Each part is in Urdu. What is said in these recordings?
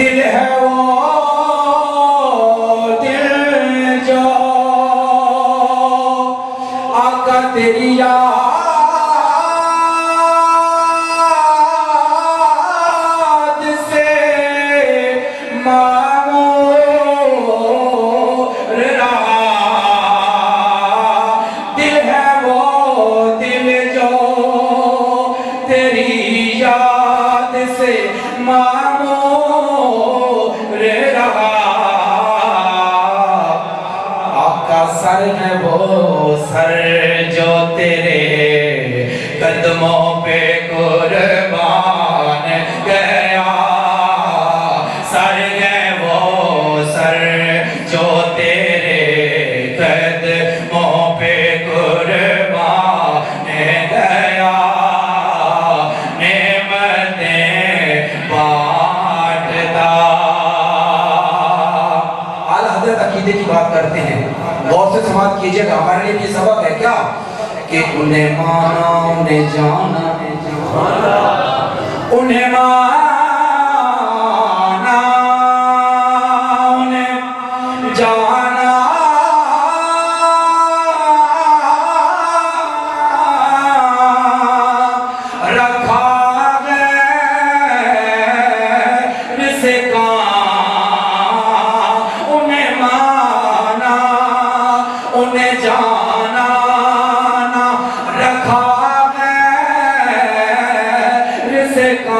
دل ہے وہ دل جو آقا تیری یاد سے معمور رہا دل ہے وہ دل جو تیری یاد سے معمور رہا آقا سر ہے وہ سر جو تیرے قدموں پہ قربان گیا سر ہے وہ سر جو تیرے قدموں پہ قربان گیا نعمتیں بانٹتا اعلیٰ حضرت عقیدے کی بات کرتے ہیں غور سے سماعت کیجئے گا ہمارے لیے یہ سبق ہے کیا کہ انہیں مانا انہیں جانا انہیں مانا انہیں جانا رکھا غیر سے کام انہیں مانا انہیں جانا نہ رکھا غیر سے کام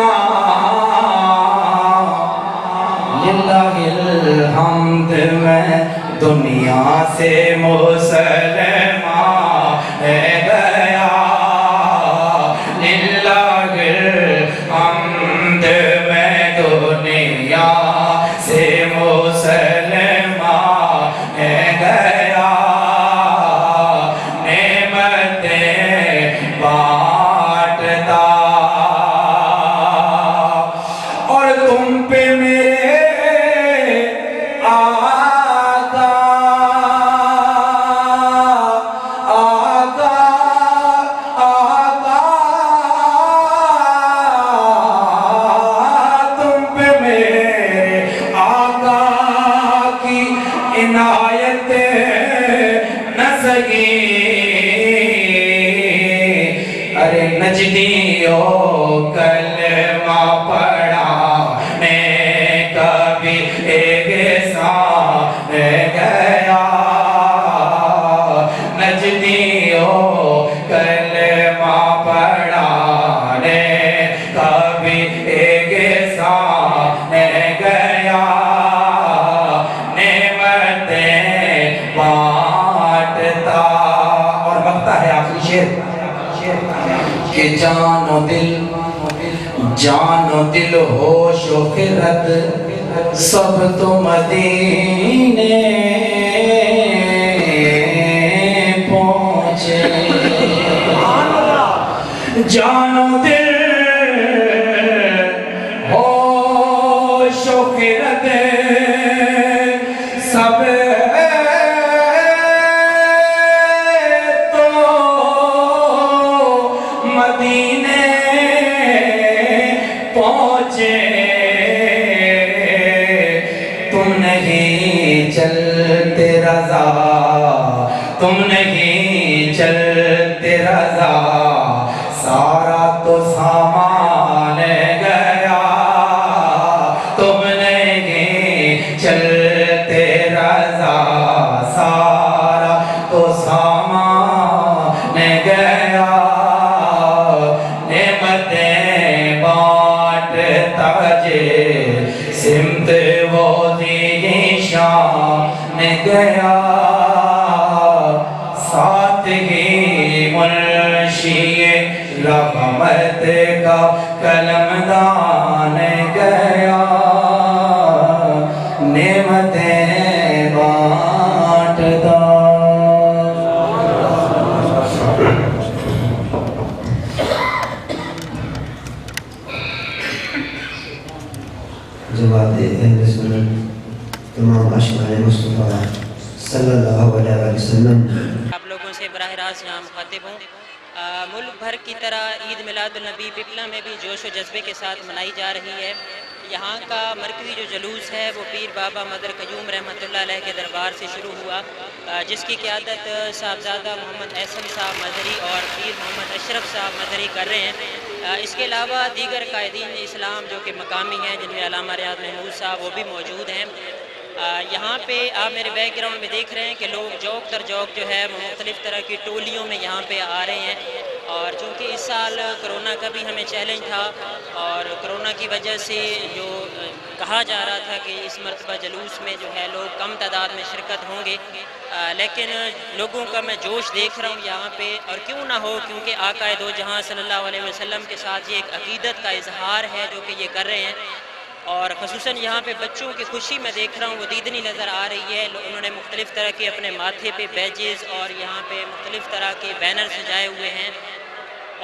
للہ الحمد میں دنیا سے مسلمان گیا للہ الحمد میں دنیا سے مسلمان گیا نعمتیں بانٹتا اور تم پہ میرے آقا آقا آقا تم پہ میرے آقا کی عنایت نہ سکی ارے نجدیوں کلمہ پڑھانے کبھی ایک ساتھ گیا نجدیوں کلمہ پڑھانے کبھی ایک ساتھ گیا نعمتیں بانٹتا اور بکتا ہے آخری شعر کہ جان و دل ہوش و خرد سب تو مدینے پہنچے جان و دل ہوش و خرد سب مدینے پہنچے تم نہیں چلتے رضا تم نہیں چلتے رضا سارا تو سامان گیا تم نہیں چلتے رضا سارا تو سامان گیا سمت وہ شان گیا ساتھ ہی منشی رحمت کا قلمدان گیا نعمتیں بانٹتا جماعت اہل سنت تمام اشعار مصطفیٰ صلی اللہ علیہ وسلم آپ لوگوں سے براہ راست یہاں مخاطب ہوں ملک بھر کی طرح عید میلاد النبی پپلا میں بھی جوش و جذبے کے ساتھ منائی جا رہی ہے یہاں کا مرکزی جو جلوس ہے وہ پیر بابا مدر قیوم رحمۃ اللہ علیہ کے دربار سے شروع ہوا، جس کی قیادت صاحبزادہ محمد احسن صاحب مظہری اور پیر محمد اشرف صاحب مظہری کر رہے ہیں۔ اس کے علاوہ دیگر قائدین اسلام جو کہ مقامی ہیں، جن میں علامہ ریاض محمود صاحب وہ بھی موجود ہیں۔ یہاں پہ آپ میرے بیک گراؤنڈ میں دیکھ رہے ہیں کہ لوگ جوک در جوک جو ہے مختلف طرح کی ٹولیوں میں یہاں پہ آ رہے ہیں، اور چونکہ اس سال کرونا کا بھی ہمیں چیلنج تھا اور کرونا کی وجہ سے جو کہا جا رہا تھا کہ اس مرتبہ جلوس میں جو ہے لوگ کم تعداد میں شرکت ہوں گے، لیکن لوگوں کا میں جوش دیکھ رہا ہوں یہاں پہ، اور کیوں نہ ہو، کیونکہ آقا دو جہاں صلی اللہ علیہ وسلم کے ساتھ یہ ایک عقیدت کا اظہار ہے جو کہ یہ کر رہے ہیں، اور خصوصاً یہاں پہ بچوں کی خوشی میں دیکھ رہا ہوں وہ دیدنی نظر آ رہی ہے۔ انہوں نے مختلف طرح کے اپنے ماتھے پہ بیجز اور یہاں پہ مختلف طرح کے بینر سجائے ہوئے ہیں،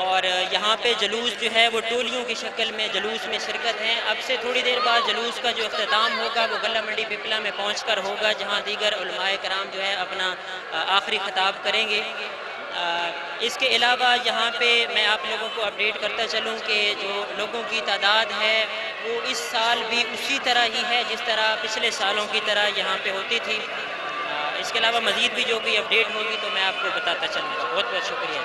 اور یہاں پہ جلوس جو ہے وہ ٹولیوں کی شکل میں جلوس میں شرکت ہیں۔ اب سے تھوڑی دیر بعد جلوس کا جو اختتام ہوگا وہ گلہ منڈی پپلا میں پہنچ کر ہوگا، جہاں دیگر علماء کرام جو ہے اپنا آخری خطاب کریں گے۔ اس کے علاوہ یہاں پہ میں آپ لوگوں کو اپڈیٹ کرتا چلوں کہ جو لوگوں کی تعداد ہے وہ اس سال بھی اسی طرح ہی ہے جس طرح پچھلے سالوں کی طرح یہاں پہ ہوتی تھی۔ اس کے علاوہ مزید بھی جو بھی اپڈیٹ ہوگی تو میں آپ کو بتاتا چلوں گا۔ بہت بہت شکریہ۔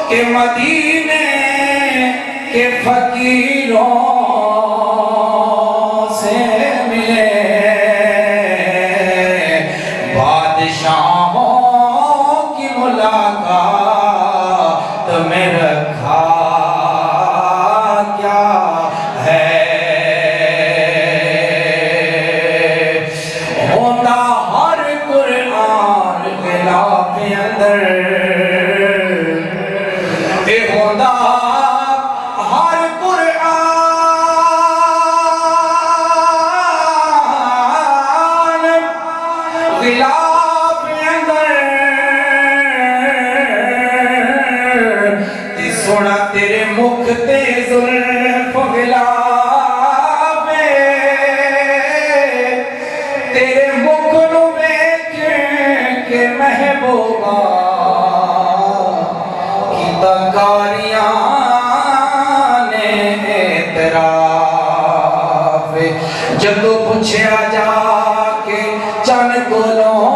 کہ مدینے کے فقیروں سے ملے بادشاہوں کی ملاقات میں رکھا کیا ہے، ہوتا ہر قرآن غلاف اندر، ہوتا ہر قرآن غلاف اندر، تی سونا تیرے مکھ تے زلف غلاف، تیرے مکھ نو ویکھ کے محبوبہ کاریاں نے اعتراف، جدو پوچھیا جا کے چن کولوں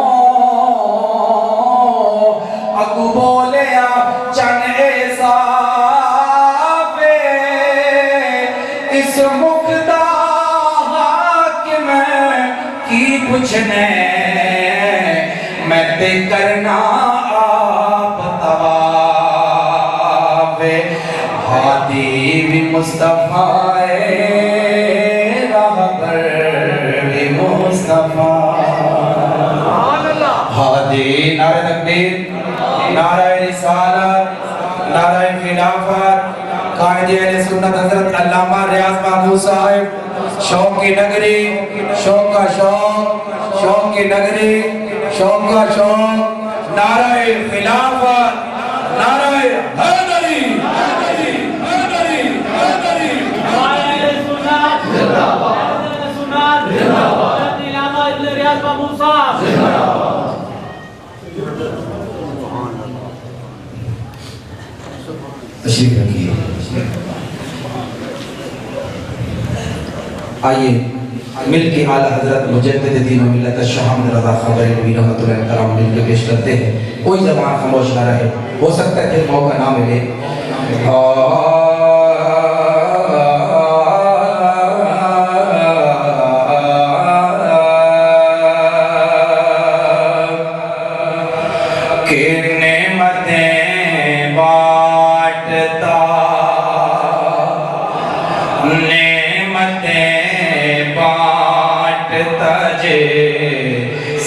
اگو بولیا چن اے صاف، اس مکھ دا حاکم کی پوچھنے میں تے کرنا آپ ہادی بھی مصطفیٰ راہ پر بھی مصطفیٰ، ہادی نعرہ تکبیر، نعرہ رسالت، نعرہ خلافت، قائد اہل سنت حضرت علامہ ریاض محمود صاحب، شوق کی نگری، شوق کا شوق، شوق کی نگری، شوق کا شوق، نعرہ خلافت، نعرہ حیدری، تشریف رکھیے۔ آئیے مل کے اعلیٰ حضرت مجدد دین و ملت شاہ احمد رضا خبری نبی رحمۃ اللہ علیہ کرام مل کے پیش کرتے ہیں۔ کوئی زبان خاموش نہ رہے، ہو سکتا ہے کہ موقع نہ ملے۔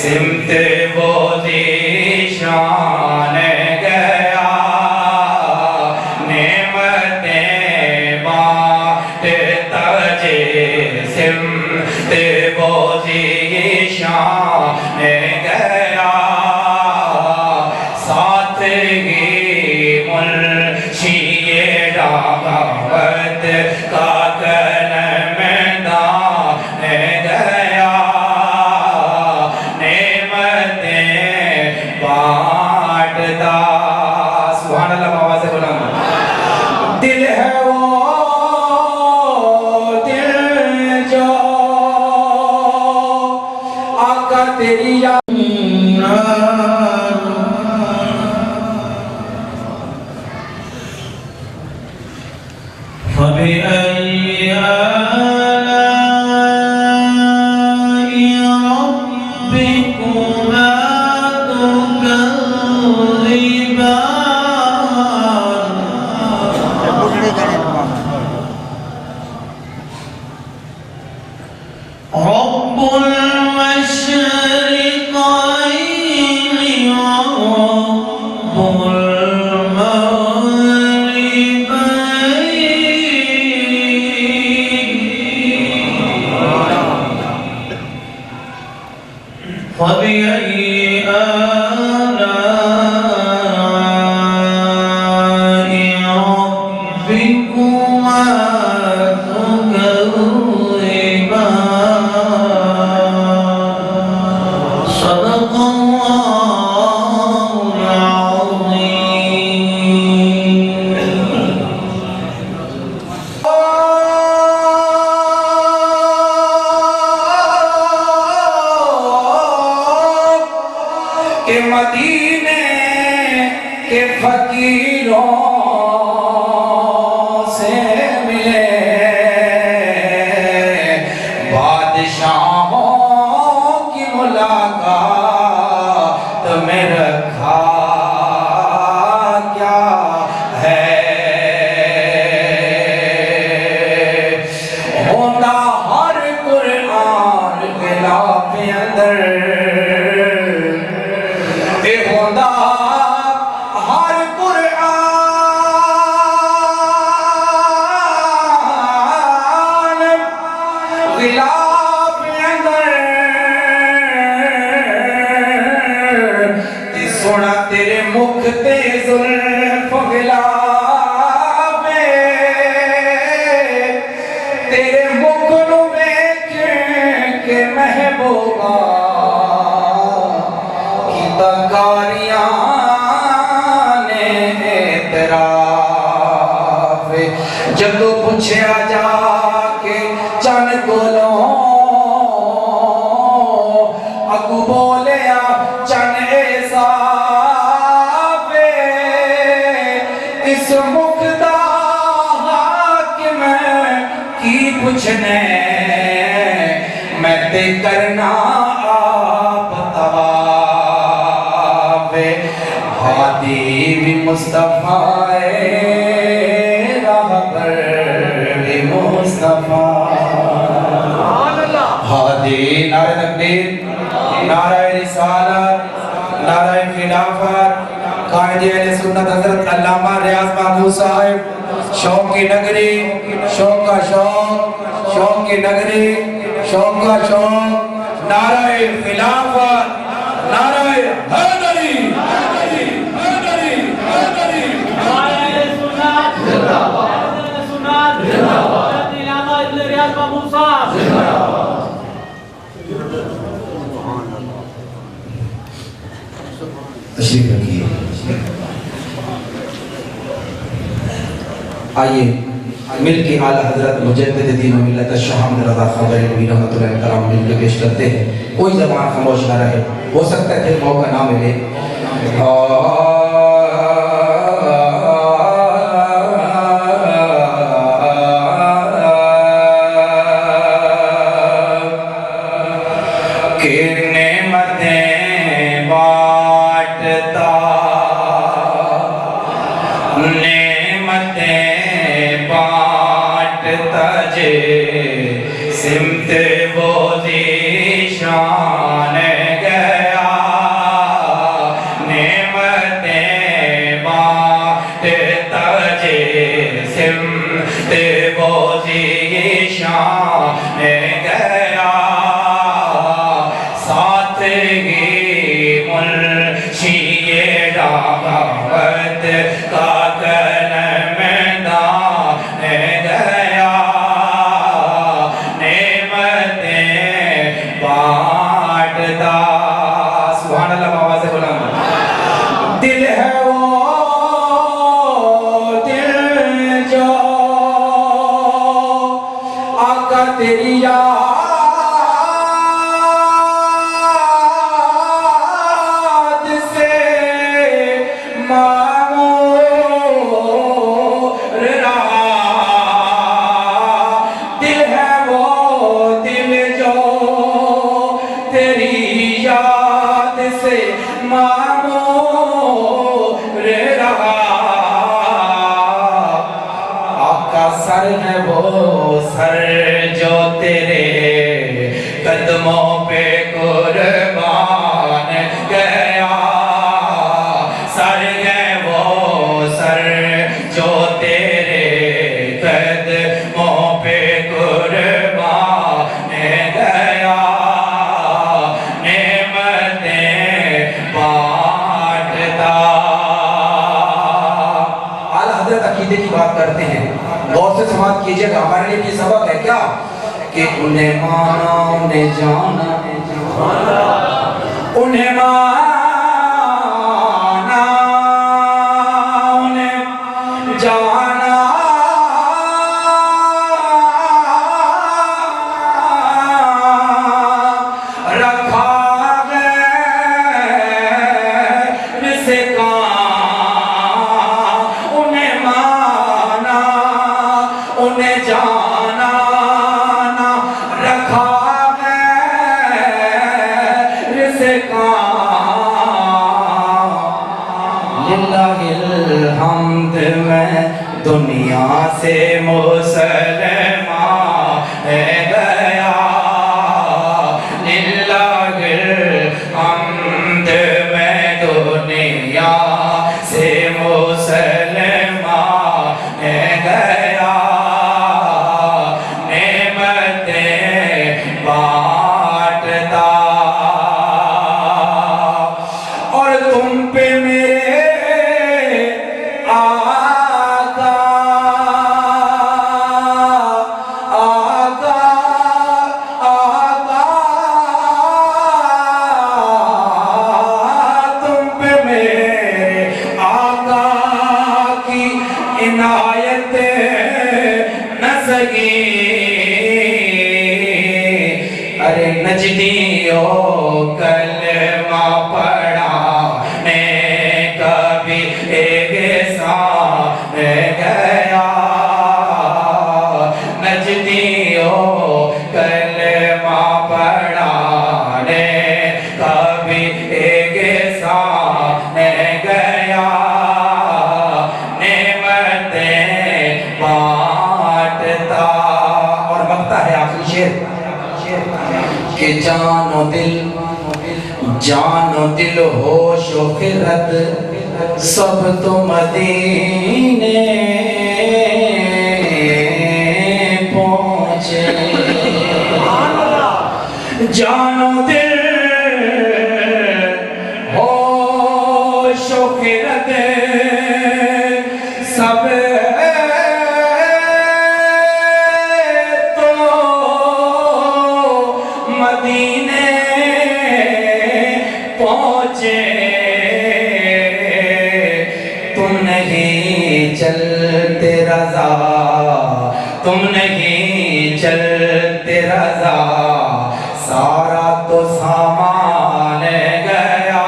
سمت وہ ذیشان گیا، نعمتیں بانٹتا جے سمت وہ ذیشان گیا، ساتھ ہی منشی دعوت کا رب المشرقين ورب المغربين فبأي آلاء ربكما تكذبان صدق الله العظيم. کہ مدینے کے فقیروں سے ملے بادشاہوں کی ملاقات میں رکھا کیا ہے ہوتا ہر قرآن غلاف اندر ہوتا ہر قرآن غلاف اندر تی سونا تیرے مکھ تے زلف غلاف تیرے مکھ نو ویکھ کے محبوبہ کاریاں نے اعتراف جدو پوچھیا جا کے چن کولوں اگو بولیا چن احساف اس مکھ دا حاکم کی پوچھنے میں تے کرنا آپ طواف ہادی بھی مصطفیٰ راہ پر بھی مصطفیٰ ہادی نعرہ تکبیر نعرہ رسالت نعرہ خلافت قائد اہل سنت حضرت علامہ ریاض محمود صاحب شوق کی نگری شوق کا شوق شوق کی نگری شوق کا شوق نعرہ خلافت نعرہ حیدری حیدری حیدری حیدری تشریف رکھیے. آئیے مل کے اعلیٰ حضرت مجدد دین و ملت شاہ احمد رضا خضر نبی رحمۃ اللہ کرام مل کے پیش کرتے ہیں. کوئی زبان خاموش نہ رہے، ہو سکتا ہے پھر موقع نہ ملے. کہ نعمتیں بانٹتا نعمتیں بانٹتا جے سمت وہ ذیشان گیا نعمتیں بانٹتا جے سمت وہ ذیشان گیا ساتھ ہی منشی دعوت کا کلم دان گیا نعمتیں بانٹتا. سبحان اللہ آواز بلند. دل ہے وہ دل جو آقا تیری یاد سے معمور رہا. دل ہے وہ دل جو تیری یاد سے معمور سر ہے وہ سر جو تیرے قدموں پہ قربان گیا سر ہے وہ سر جو تیرے قدموں پہ قربان گیا نعمتیں بانٹتا اعلیٰ حضرت عقیدے کی بات کرتے ہیں غور سے سماعت کیجئے گا ہمارے لیے یہ سبق ہے کیا کہ انہیں مانا انہیں جانا انہیں مانا انہیں جانا رکھا غیر سے کام انہیں مانا انہیں جانا نہ رکھا غیر سے کام للہ الحمد میں دنیا سے مسلمان گیا للہ الحمد میں دنیا سے مسلمان گیا نعمتیں بانٹتا اور تم پہ میرے آقا آقا آقا تم پہ میرے آقا کی عنایت نہ سگی ارے نجدیوں کلمہ پڑھانے کبھی ایک ساتھ گیا نجدیوں کلمہ پڑھانے کبھی ایک ساتھ گیا نعمتیں بانٹتا اور بکتا ہے آخری شعر کہ جان و دل ہوش و خرد سب تو مدینے پہنچے جان و دل ہوش و خرد سب تو مدینے پہنچے تم نہیں چلتے رضا تم نہیں چلتے رضا سارا تو سامان گیا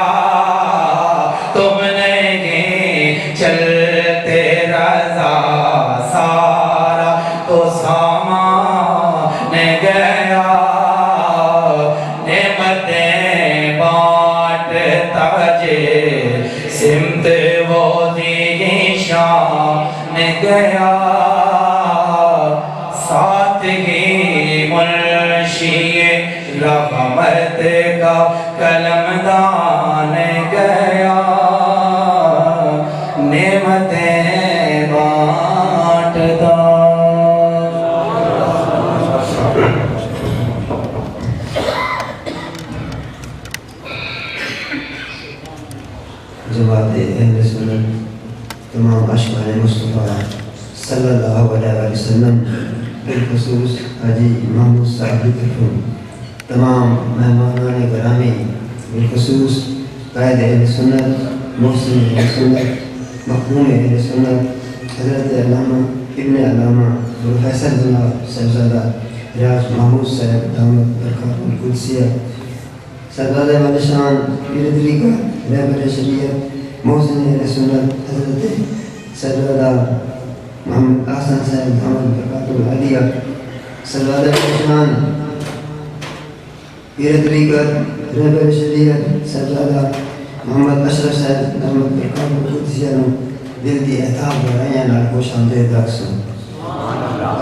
تم نہیں چلتے رضا سارا تو سامان گیا نعمتیں بانٹتا جے سمت وہ شان گیا ساتھ ہی منشی رحمت کا قلمدان گیا نعمتیں بانٹتا جماعت اہل سنت تمام اشکار مصطفیٰ صلی اللہ علیہ وسلم بالخصوص حاجی محمود صاحب کی طرف تمام مہمانان گرامی بالخصوص قائد اہل سنت محسن اہل سنت مخدوم اہل سنت حضرت علامہ ابن علامہ پروفیسر بنا صاحبزادہ ریاض محمود صاحب دامت برکات القدسیہ سرزادہ والی شان پیر طریقہ رہبر شریعت محسن اہل سنت حضرت سرزادہ محمد احسن صاحب دامت برکات العالیہ سرزادہ والی شان پیر طریقہ رہبر شریعت سرزادہ محمد اشرف صاحب دامت برکات القدسیہ دل دی احتاب برائیاں نال کو شاندے داکسوں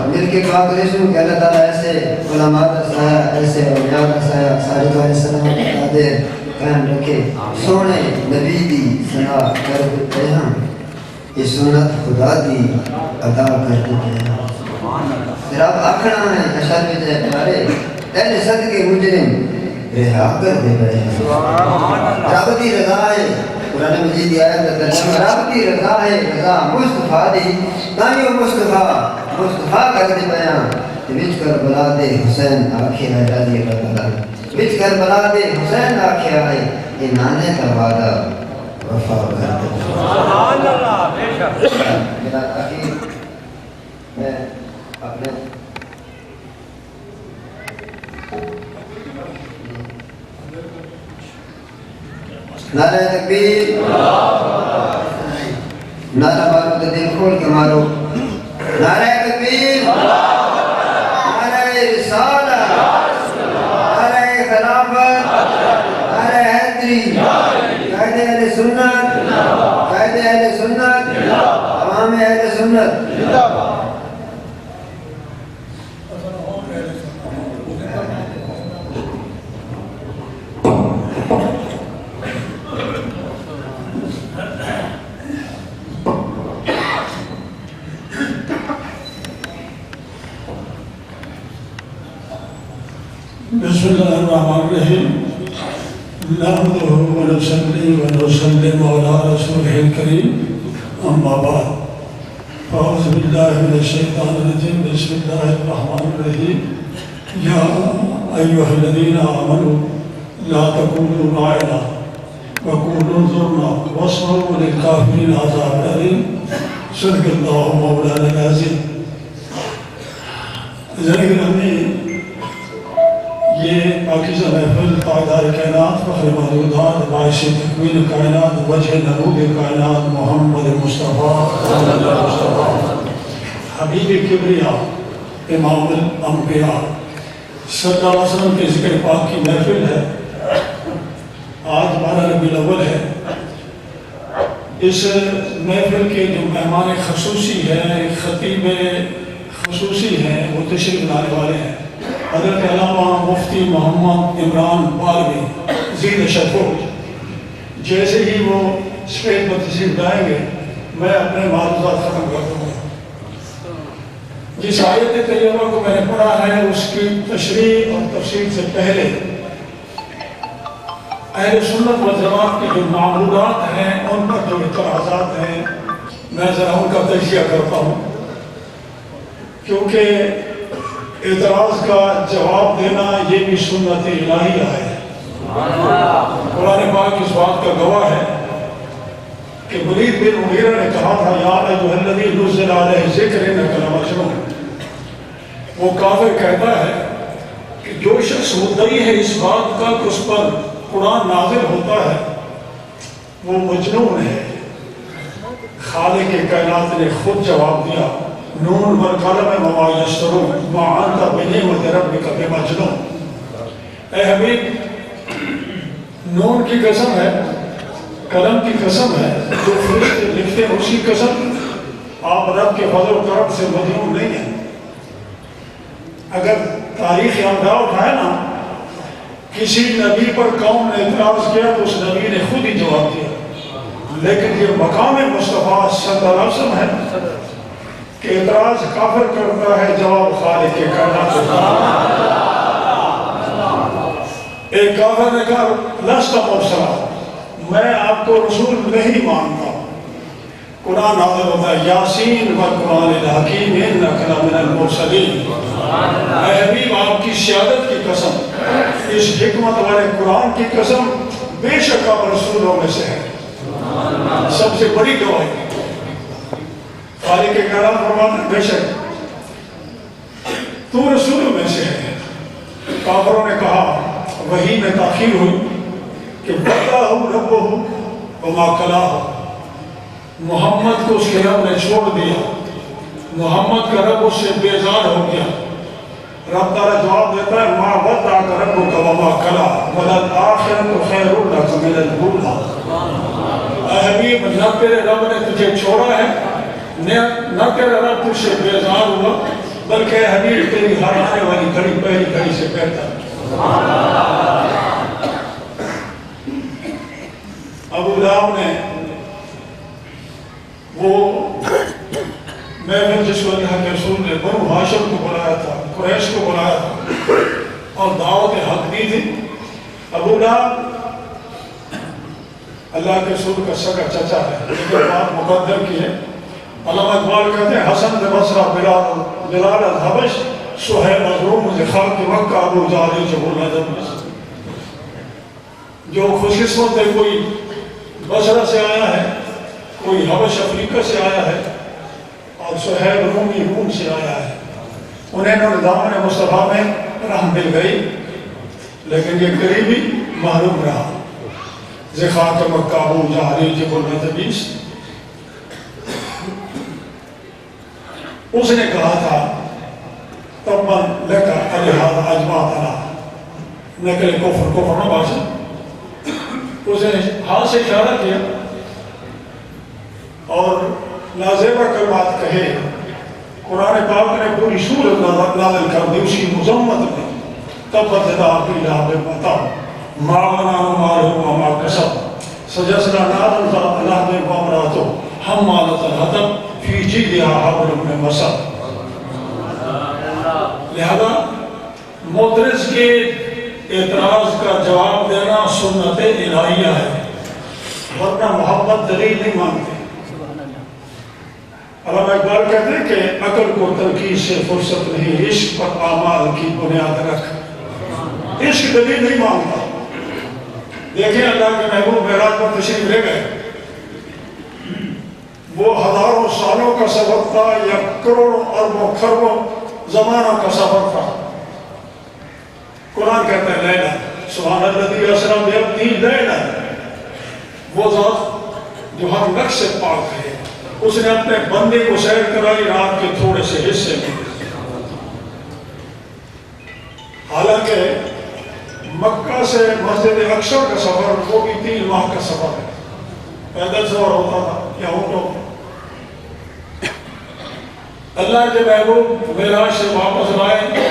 اور مل کے دعا کریں کہ اللہ تعالیٰ ایسے علماء کا سایہ، ایسے اولیاء کا سایہ ساجد علیہ السلام قادر قائم رکھے. سونے نبی دی ثنا کر دیتے ہم، یہ سنت خدا دی ادا کر دیتے ہیں. پھر آپ آکھنا ہے اشار میں جائے پیارے اہل صدقے مجرم رہا کر دے گئے ہیں. رب دی رضا ہے، قرآن مجید کی آیت کا ترجمہ رب دی رضا ہے، رضا مصطفیٰ دی تائیو مصطفیٰ کر دے بیان. وچ کربلا دے حسین آکھے ہے رضی اللہ عنہ، وچ کربلا دے حسین آکھے ہے یہ نانے کا وعدہ وفا کر دے. سبحان اللہ. بے شک میرا تاکہ میں اپنے نعرہ تکبیر، نعرہ مارو تو دل کھول کے مارو. نعرہ تکبیر، نعرہ رسالہ، نعرہ خلافت، نعرہ حیدری، قائد اہل سنت، قائد اہل سنت، امام اہل سنت. بسم اللہ الرحمن الرحیم. نحمدہ ونصلی ونسلم علی رسولہ الکریم، اما بعد. اعوذ باللہ من الشیطان الرجیم، بسم اللہ الرحمن الرحیم. یا ایھا الذین آمنوا لا تقولوا راعنا وقولوا انظرنا واسمعوا للکافرین عذاب الیم. صدق اللہ مولانا العظیم. ذکر یہ پاکیزہ محفل پائیدار کائنات، فخر موجودات، باعث تکوین کائنات، وجہ نبوغ کائنات، محمد مصطفیٰ حبیب کبریاء امام الانبیاء صلی اللہ علیہ وسلم کے ذکر پاک کی محفل ہے. آج 12 ربیع الاول ہے. اس محفل کے جو مہمان خصوصی ہیں، خطیب خصوصی ہیں، وہ تشریف لانے والے ہیں. حضرت علامہ مفتی محمد عمران بالوی زید شفوت. جیسے ہی وہ اسٹیج پر تشریف لائیں گے میں اپنے معروضات ختم کر دوں گا. جس آیت طیبہ کو میں نے پڑھا ہے اس کی تشریح اور تفصیل سے پہلے اہل سنت و جماعت کے جو معمولات ہیں ان پر جو اعتراضات ہیں میں ذرا ان کا تجزیہ کرتا ہوں، کیونکہ اعتراض کا جواب دینا یہ بھی سنت الہیہ ہے. قرآن پاک اس بات کا گواہ ہے کہ ولید بن مغیرہ نے کہا تھا یا ایھا الذی نزل علیہ الذکر انک لمجنون. وہ کافر کہتا ہے کہ جو شخص مدعی ہے اس بات کا کہ اس پر قرآن نازل ہوتا ہے وہ مجنون ہے. خالق کائنات نے خود جواب دیا نون والقلم وما یسطرون ما انت بنعمت ربک بمجنون. اے حبیب نون کی قسم ہے، قلم کی قسم ہے، جو فرشتے لکھتے ہیں اسی قسم. آپ رب کے فضل و کرم سے مجنون نہیں ہیں. اگر تاریخ امدا اٹھائے نا کسی نبی پر قوم نے اعتراض کیا تو اس نبی نے خود ہی جواب دیا. لیکن یہ مقام مصطفیٰ صلی اللہ علیہ وسلم ہے کہ اعتراض کافر کرتا ہے، جواب خالق کے کائنات ہوتا ہے. ایک کافر نے کہا لست مرسلا، میں آپ کو رسول نہیں مانتا. قرآن نازل ہوتا ہے یاسین والقرآن الحکیم انک لمن المرسلین. اے حبیب آپ کی سیادت کی قسم، اس حکمت والے قرآن کی قسم، بے شک آپ رسولوں میں سے ہیں. سب سے بڑی گواہی خالق کے کلام فرماتا بے شک تو رسولوں میں سے ہے. کافروں نے کہا وحی میں تاخیر ہوئی کہ بدعہ ربہ وما کلاہ. محمد کو اس کے رب نے چھوڑ دیا، محمد کا رب اس سے بیزار ہو گیا. رب تعالیٰ جواب دیتا ہے ما ودعک ربک وما کلاہ وللآخرۃ خیر لک من الاولیٰ. اے حبیب نہ تیرے رب نے تجھے چھوڑا ہے، نہ تیرا رب تجھ سے بیزار ہوا، بلکہ حبیب تیری ہر آنے والی گھڑی پہلی گھڑی سے بہتر. ابو لہب نے وہ محفل جس کو اللہ کے رسول نے بنو ہاشم کو بلایا تھا، قریش کو بلایا تھا اور دعوت حق دی تھی. ابو لہب اللہ کے رسول کا سگا چچا ہے، لیکن بات مقدر کی ہے. علامہ اقبال کہتے ہیں حسن بصرہ بلال الحبش سہیل مظلوم خاک مکہ ابو جہل جبل ادب. جو خوش قسمت ہے، کوئی بصرہ سے آیا ہے، کوئی حبش افریقہ سے آیا ہے اور سہیل رومی روم سے آیا ہے. انہیں دامن مصطفیٰ میں رحم مل گئی، لیکن یہ قریبی محروم رہا. خاک مکہ ابو جہل جبل ادب. اس نے کہا تھا تبن لکا الہذا اجمعتنا، نقل کفر نہ باشا. اس نے ہاتھ سے اشارہ کیا اور نازیبہ کلمات کہے. قرآن پاک نے پوری سورت نازل کر دی اس کی مذمت میں. تبت یدا ابی لہب وتب ما اغنی مالہ وما کسب سیصلی نارا ذات لہب وامرأتہ حمالۃ الحطب فی جیدہا حبل من مسد. لہذا معترض کے اعتراض کا جواب دینا سنت الہیہ ہے، ورنہ محبت دلیل نہیں مانگتے. علامہ اقبال کہتے ہیں کہ عقل کو تنقید سے فرصت نہیں، عشق پر اعمال کی بنیاد رکھ. عشق دلیل نہیں مانگتا. دیکھیں اللہ کے محبوب معراج پر تشریف لے گئے، وہ ہزاروں سالوں کا سفر تھا یا کروڑوں اربوں خربوں زمانوں کا سفر تھا. قرآن کہتا ہے لیلا سبحان الذی اسری بعبدہ لیلا. وہ ذات جو ہر نقص سے پاک ہے، اس نے اپنے بندے کو سیر کرائی رات کے تھوڑے سے حصے میں. حالانکہ مکہ سے مسجد اقصی کا سفر وہ بھی 3 ماہ کا سفر ہے. پیدل سفر ہوتا تھا یا اونٹوں. اللہ کے محبوب معراج سے واپس لائے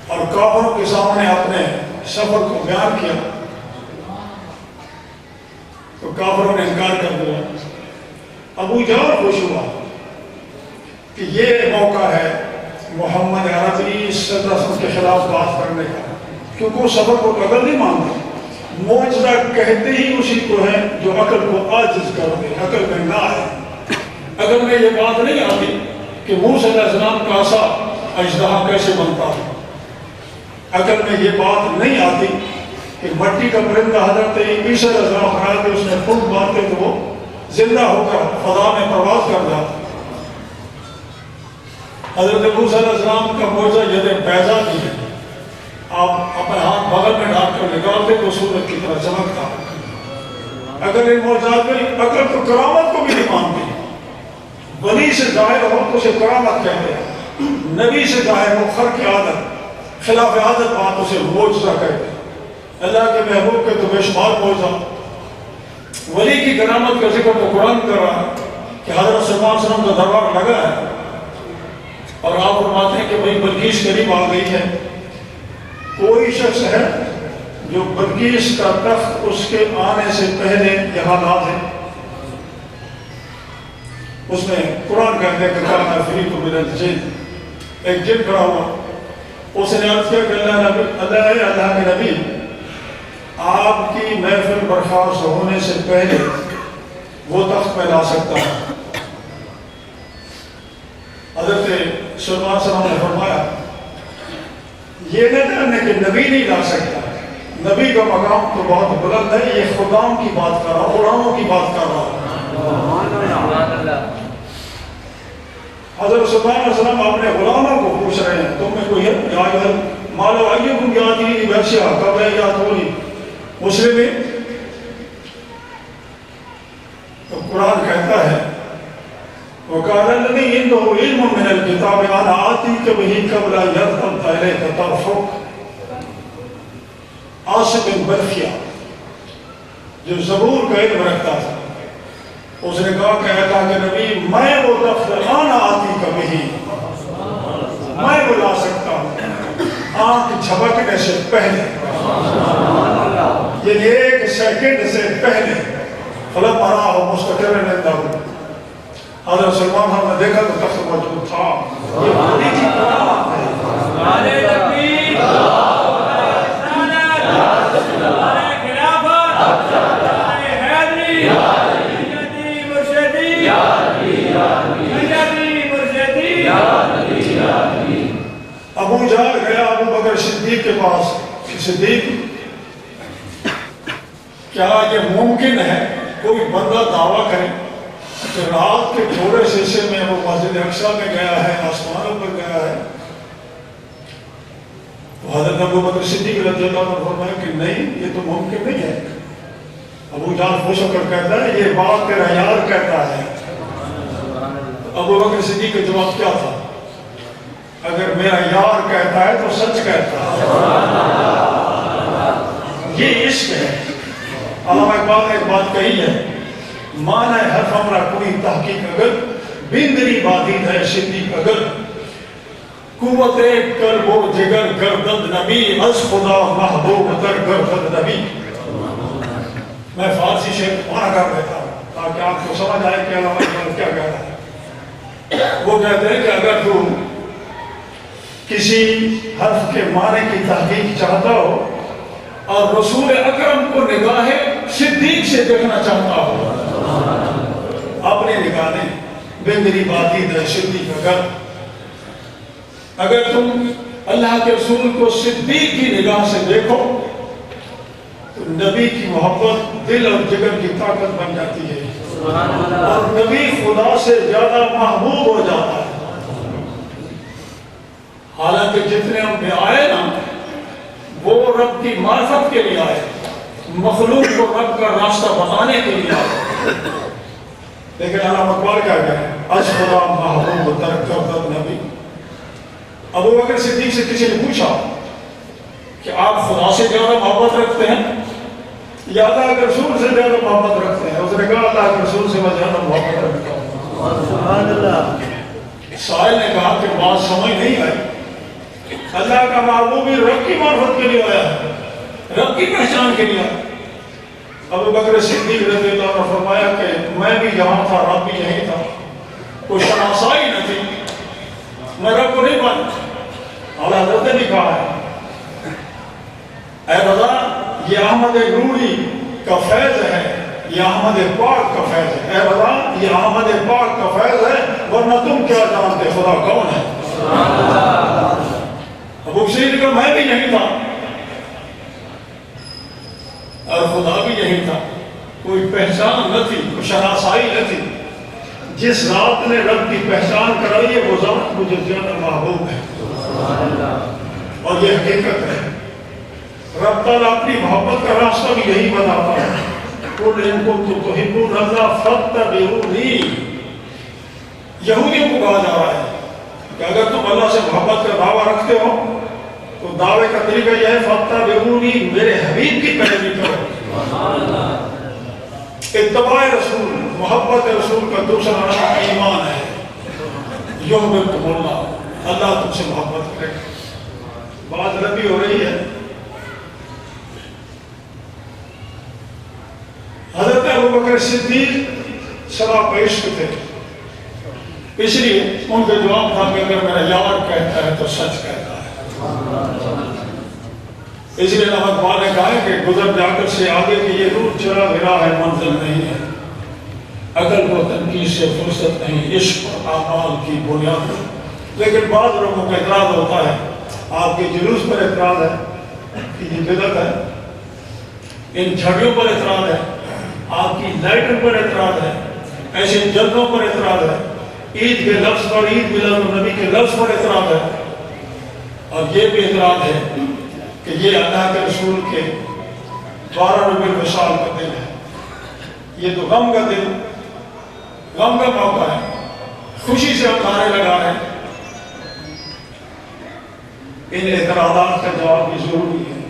اور کافروں کے سامنے اپنے سفر کو بیان کیا تو کافروں نے انکار کر دیا. ابو جہل خوش ہوا کہ یہ موقع ہے محمد عربی صلی اللہ علیہ وسلم کے خلاف بات کرنے کا، کیونکہ وہ سفر کو عقل نہیں مانتا. معجزہ کہتے ہی اسی کو ہے جو عقل کو عاجز کر دے، عقل میں نہ آئے. عقل میں یہ بات نہیں آتی کہ موسیٰ علیہ السلام کا عصا اژدہا کیسے بنتا ہے. عقل میں یہ بات نہیں آتی کہ مٹی کا پرندہ حضرت عیسیٰ علیہ السلام کھاتے اس میں خود مارتے تو وہ زندہ ہو کر فضا میں پرواز کر جاتا. حضرت موسیٰ علیہ السلام کا معجزہ ید بیضا بھی ہے، آپ اپنے ہاتھ بغل میں ڈال کر نکالتے تو سورج کی طرح چمکتا. اگر ان معجزات میں عقل تو کرامت کو بھی نہیں مانتی. ولی سے ظاہر ہو تو اسے کرامت کہتے ہیں، نبی سے ظاہر ہو خرق عادت خلاف عادت بات اسے معجزہ کہتے ہیں. اللہ کے محبوب کے تو بے شمار معجزہ. ولی کی کرامت کا ذکر تو قرآن کر رہا ہے کہ حضرت صلی اللہ علیہ وسلم کا دربار لگا ہے اور آپ فرماتے ہیں کہ بھئی بلقیس قریب آ گئی ہے. کوئی شخص ہے جو بلقیس کا تخت اس کے آنے سے پہلے یہاں نازل ہے. اس میں قرآن کہتے ہیں کہ کانا فریق من الجن، ایک جن کھڑا ہوا. اس نے عرض کیا کہ اللہ کے نبی آپ کی محفل برخاست ہونے سے پہلے وہ تخت میں لا سکتا ہے. حضرت صلی اللہ علیہ وسلم نے فرمایا یہ نہ جاننے کہ نبی نہیں لا سکتا. نبی کا مقام تو بہت بلند ہے. یہ خدام کی بات کر رہا، غلاموں کی بات کر رہا. حضرت صلی اللہ علیہ وسلم اپنے غلاموں کو پوچھ رہے ہیں تم میں کوئی ہے مالو ایکم یاتینی بشیا قبل یاتونی. مسلم میں تو قرآن کہتا ہے وقال الذی عنده علم من الکتاب انا آتیک بہ قبل ان یرتد الیک طرفک. عاصم بن برخیا جو زبور کا علم رکھتا تھا اس نے کہا کہ اللہ کے نبی میں وہ دفتر آنا آتی کبھی میں بلا سکتا ہوں آنکھ جھپکنے سے پہلے، یعنی 1 سیکنڈ سے پہلے فلم آنا ہو مستقر رہتا ہوں. حضرت سلمان خان نے دیکھا تو تخت موجود تھا. یہ بڑی کی قرآن ہے. ابو جہل گیا ابو بکر صدیق کے پاس کہ صدیق کیا یہ ممکن ہے کوئی بندہ دعویٰ کرے کہ رات کے تھوڑے سے حصے میں وہ مسجد اقصیٰ میں گیا ہے، آسمانوں پر گیا ہے؟ تو حضرت ابو بکر صدیق رضی اللہ عنہ فرمایا کہ نہیں، یہ تو ممکن نہیں ہے. ابو جہل خوش ہو کر کہتا ہے یہ بات تیرا یار کہتا ہے. ابو بکر صدیق کا جواب کیا تھا؟ اگر میرا یار کہتا ہے تو سچ کہتا ہے. یہ عشق ہے. علامہ اقبال نے ایک بات کہی ہے، مانا ہے حرف ہمرا کوئی تحقیق اگر بندری بادید ہے صدیق اگر قوت قلب و جگر گردد نبی از خدا محبوب در گردد نبی. میں فارسی شعر مانا کر دیتا ہوں تاکہ آپ کو سمجھ آئے کہ علامہ اقبال کیا کہہ رہا ہے. وہ کہتے ہیں کہ اگر تو کسی حرف کے معنی کی تحقیق چاہتا ہو اور رسول اکرم کو نگاہ صدیق سے دیکھنا چاہتا ہو، اپنی نگاہیں بندری باتید ہے صدیق اگر تم اللہ کے رسول کو صدیق کی نگاہ سے دیکھو تو نبی کی محبت دل اور جگر کی طاقت بن جاتی ہے اور نبی خدا سے زیادہ محبوب ہو جاتا ہے. حالانکہ جتنے ہم میں آئے نا وہ رب کی معرفت کے لیے آئے، مخلوق کو رب کا راستہ بتانے کے لیے آئے. لیکن علامہ اقبال کیا کہے از خدا محبوب در گردد نبی. ابو بکر صدیق سے کسی نے پوچھا کہ آپ خدا سے زیادہ محبت رکھتے ہیں یا اللہ کے رسول سے زیادہ محبت رکھتے ہیں؟ اس نے کہا اللہ کے رسول سے میں زیادہ محبت رکھتا ہوں. سبحان اللہ. سائل نے کہا کہ بات سمجھ نہیں آئی. اللہ کا محبوب بھی رب کی معرفت کے لیے آیا ہے، رب کی پہچان کے لیے آیا. ابو بکر صدیق رضی اللہ عنہ فرمایا کہ میں بھی یہاں تھا، رب بھی یہیں تھا، کوئی شناسائی نہ تھی، میں رب کو نہیں مانتا. اور حضرت نے بھی کہا ہے اے رضا یہ احمد نوری کا فیض ہے، یہ احمد پاک کا فیض ہے. اے رضا یہ احمد پاک کا فیض ہے، ورنہ تم کیا جانتے خدا کون ہے. ابو بکر کا میں بھی یہیں تھا اور خدا بھی یہیں تھا. کوئی پہچان نہ تھی، کوئی شناسائی نہ تھی. جس ذات نے رب کی پہچان کرائی ہے وہ ذات مجھے زیادہ محبوب ہے. اور یہ حقیقت ہے. رب تعالیٰ اپنی محبت کا راستہ بھی یہی بتاتا ہے. قُلْ إِن كُنتُمْ تُحِبُّونَ اللَّهَ فَاتَّبِعُونِي. یہودیوں کو کہا جا رہا ہے کہ اگر تم اللہ سے محبت کا دعویٰ رکھتے ہو تو دعوے کا طریقہ یہ ہے فَاتَّبِعُونِی، میرے حبیب کی پیروی کرو. اتباع رسول، محبت رسول کا دوسرا نام ایمان ہے. یحببکم اللہ، اللہ تم سے محبت کرے. بات لمبی ہو رہی ہے. حضرت ابو بکر صدیق شراب عشق تھے، اس لیے ان کا جواب تھا کہ اگر میرا یار کہتا ہے تو سچ کہتا ہے. اس لیے علامہ اقبال نے کہا کہ گزر جا کر سے آگے کہ یہ روح چرا گرا ہے منزل نہیں ہے، عقل کو تنقید سے فرصت نہیں، عشق اور اعمال کی بنیاد. لیکن بعض لوگوں کا اعتراض ہوتا ہے، آپ کے جلوس پر اعتراض ہے کہ یہ بدعت ہے، ان جھڑیوں پر اعتراض ہے، آپ کی لائٹوں پر اعتراض ہے، ایسے جلدوں پر اعتراض ہے، عید کے لفظ پر، عید میلاد النبی کے لفظ پر اعتراض ہے. اور یہ بھی اعتراض ہے کہ یہ اللہ کے رسول کے 12 ربیع الوصال کا دن ہے. یہ تو غم کا دن، غم کا موقع ہے، خوشی سے ہم نعرے لگا رہے ہیں. ان اعتراضات کا جواب بھی ضروری ہے.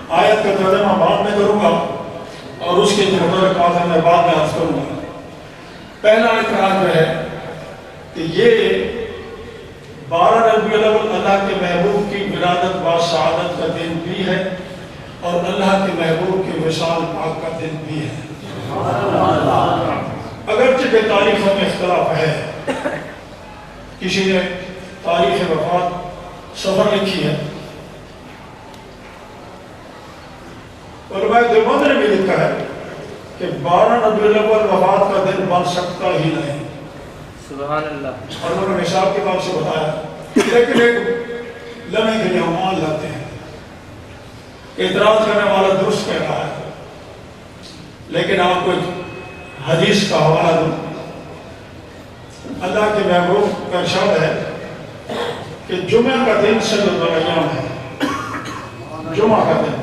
آیت کا ترجمہ بعد میں کروں گا اور اس کے جو متعلقات میں بعد میں عرض کروں گا۔ پہلا اعتراض جو ہے کہ یہ 12 ربیع الاول اللہ کے محبوب کی ولادت با سعادت کا دن بھی ہے اور اللہ کے محبوب کے وصال پاک کا دن بھی ہے۔ اگرچہ کہ تاریخوں میں اختلاف ہے، کسی نے تاریخ وفات سفر لکھی ہے، علماء دیوبند نے بھی لکھا ہے کہ 12 ربیع الاول وفات کا دن بن سکتا ہی نہیں، سبحان اللہ۔ اور انہوں نے حساب کے بعد سے بتایا، لیکن ایک لمحے کے لیے ہم مان لاتے ہیں۔ اعتراض کرنے والا درست کہہ رہا ہے، لیکن آپ کو حدیث کا حوالہ دوں۔ اللہ کے محبوب کا ارشاد ہے کہ جمعہ کا دن سید الایام ہے، جمعہ کا دن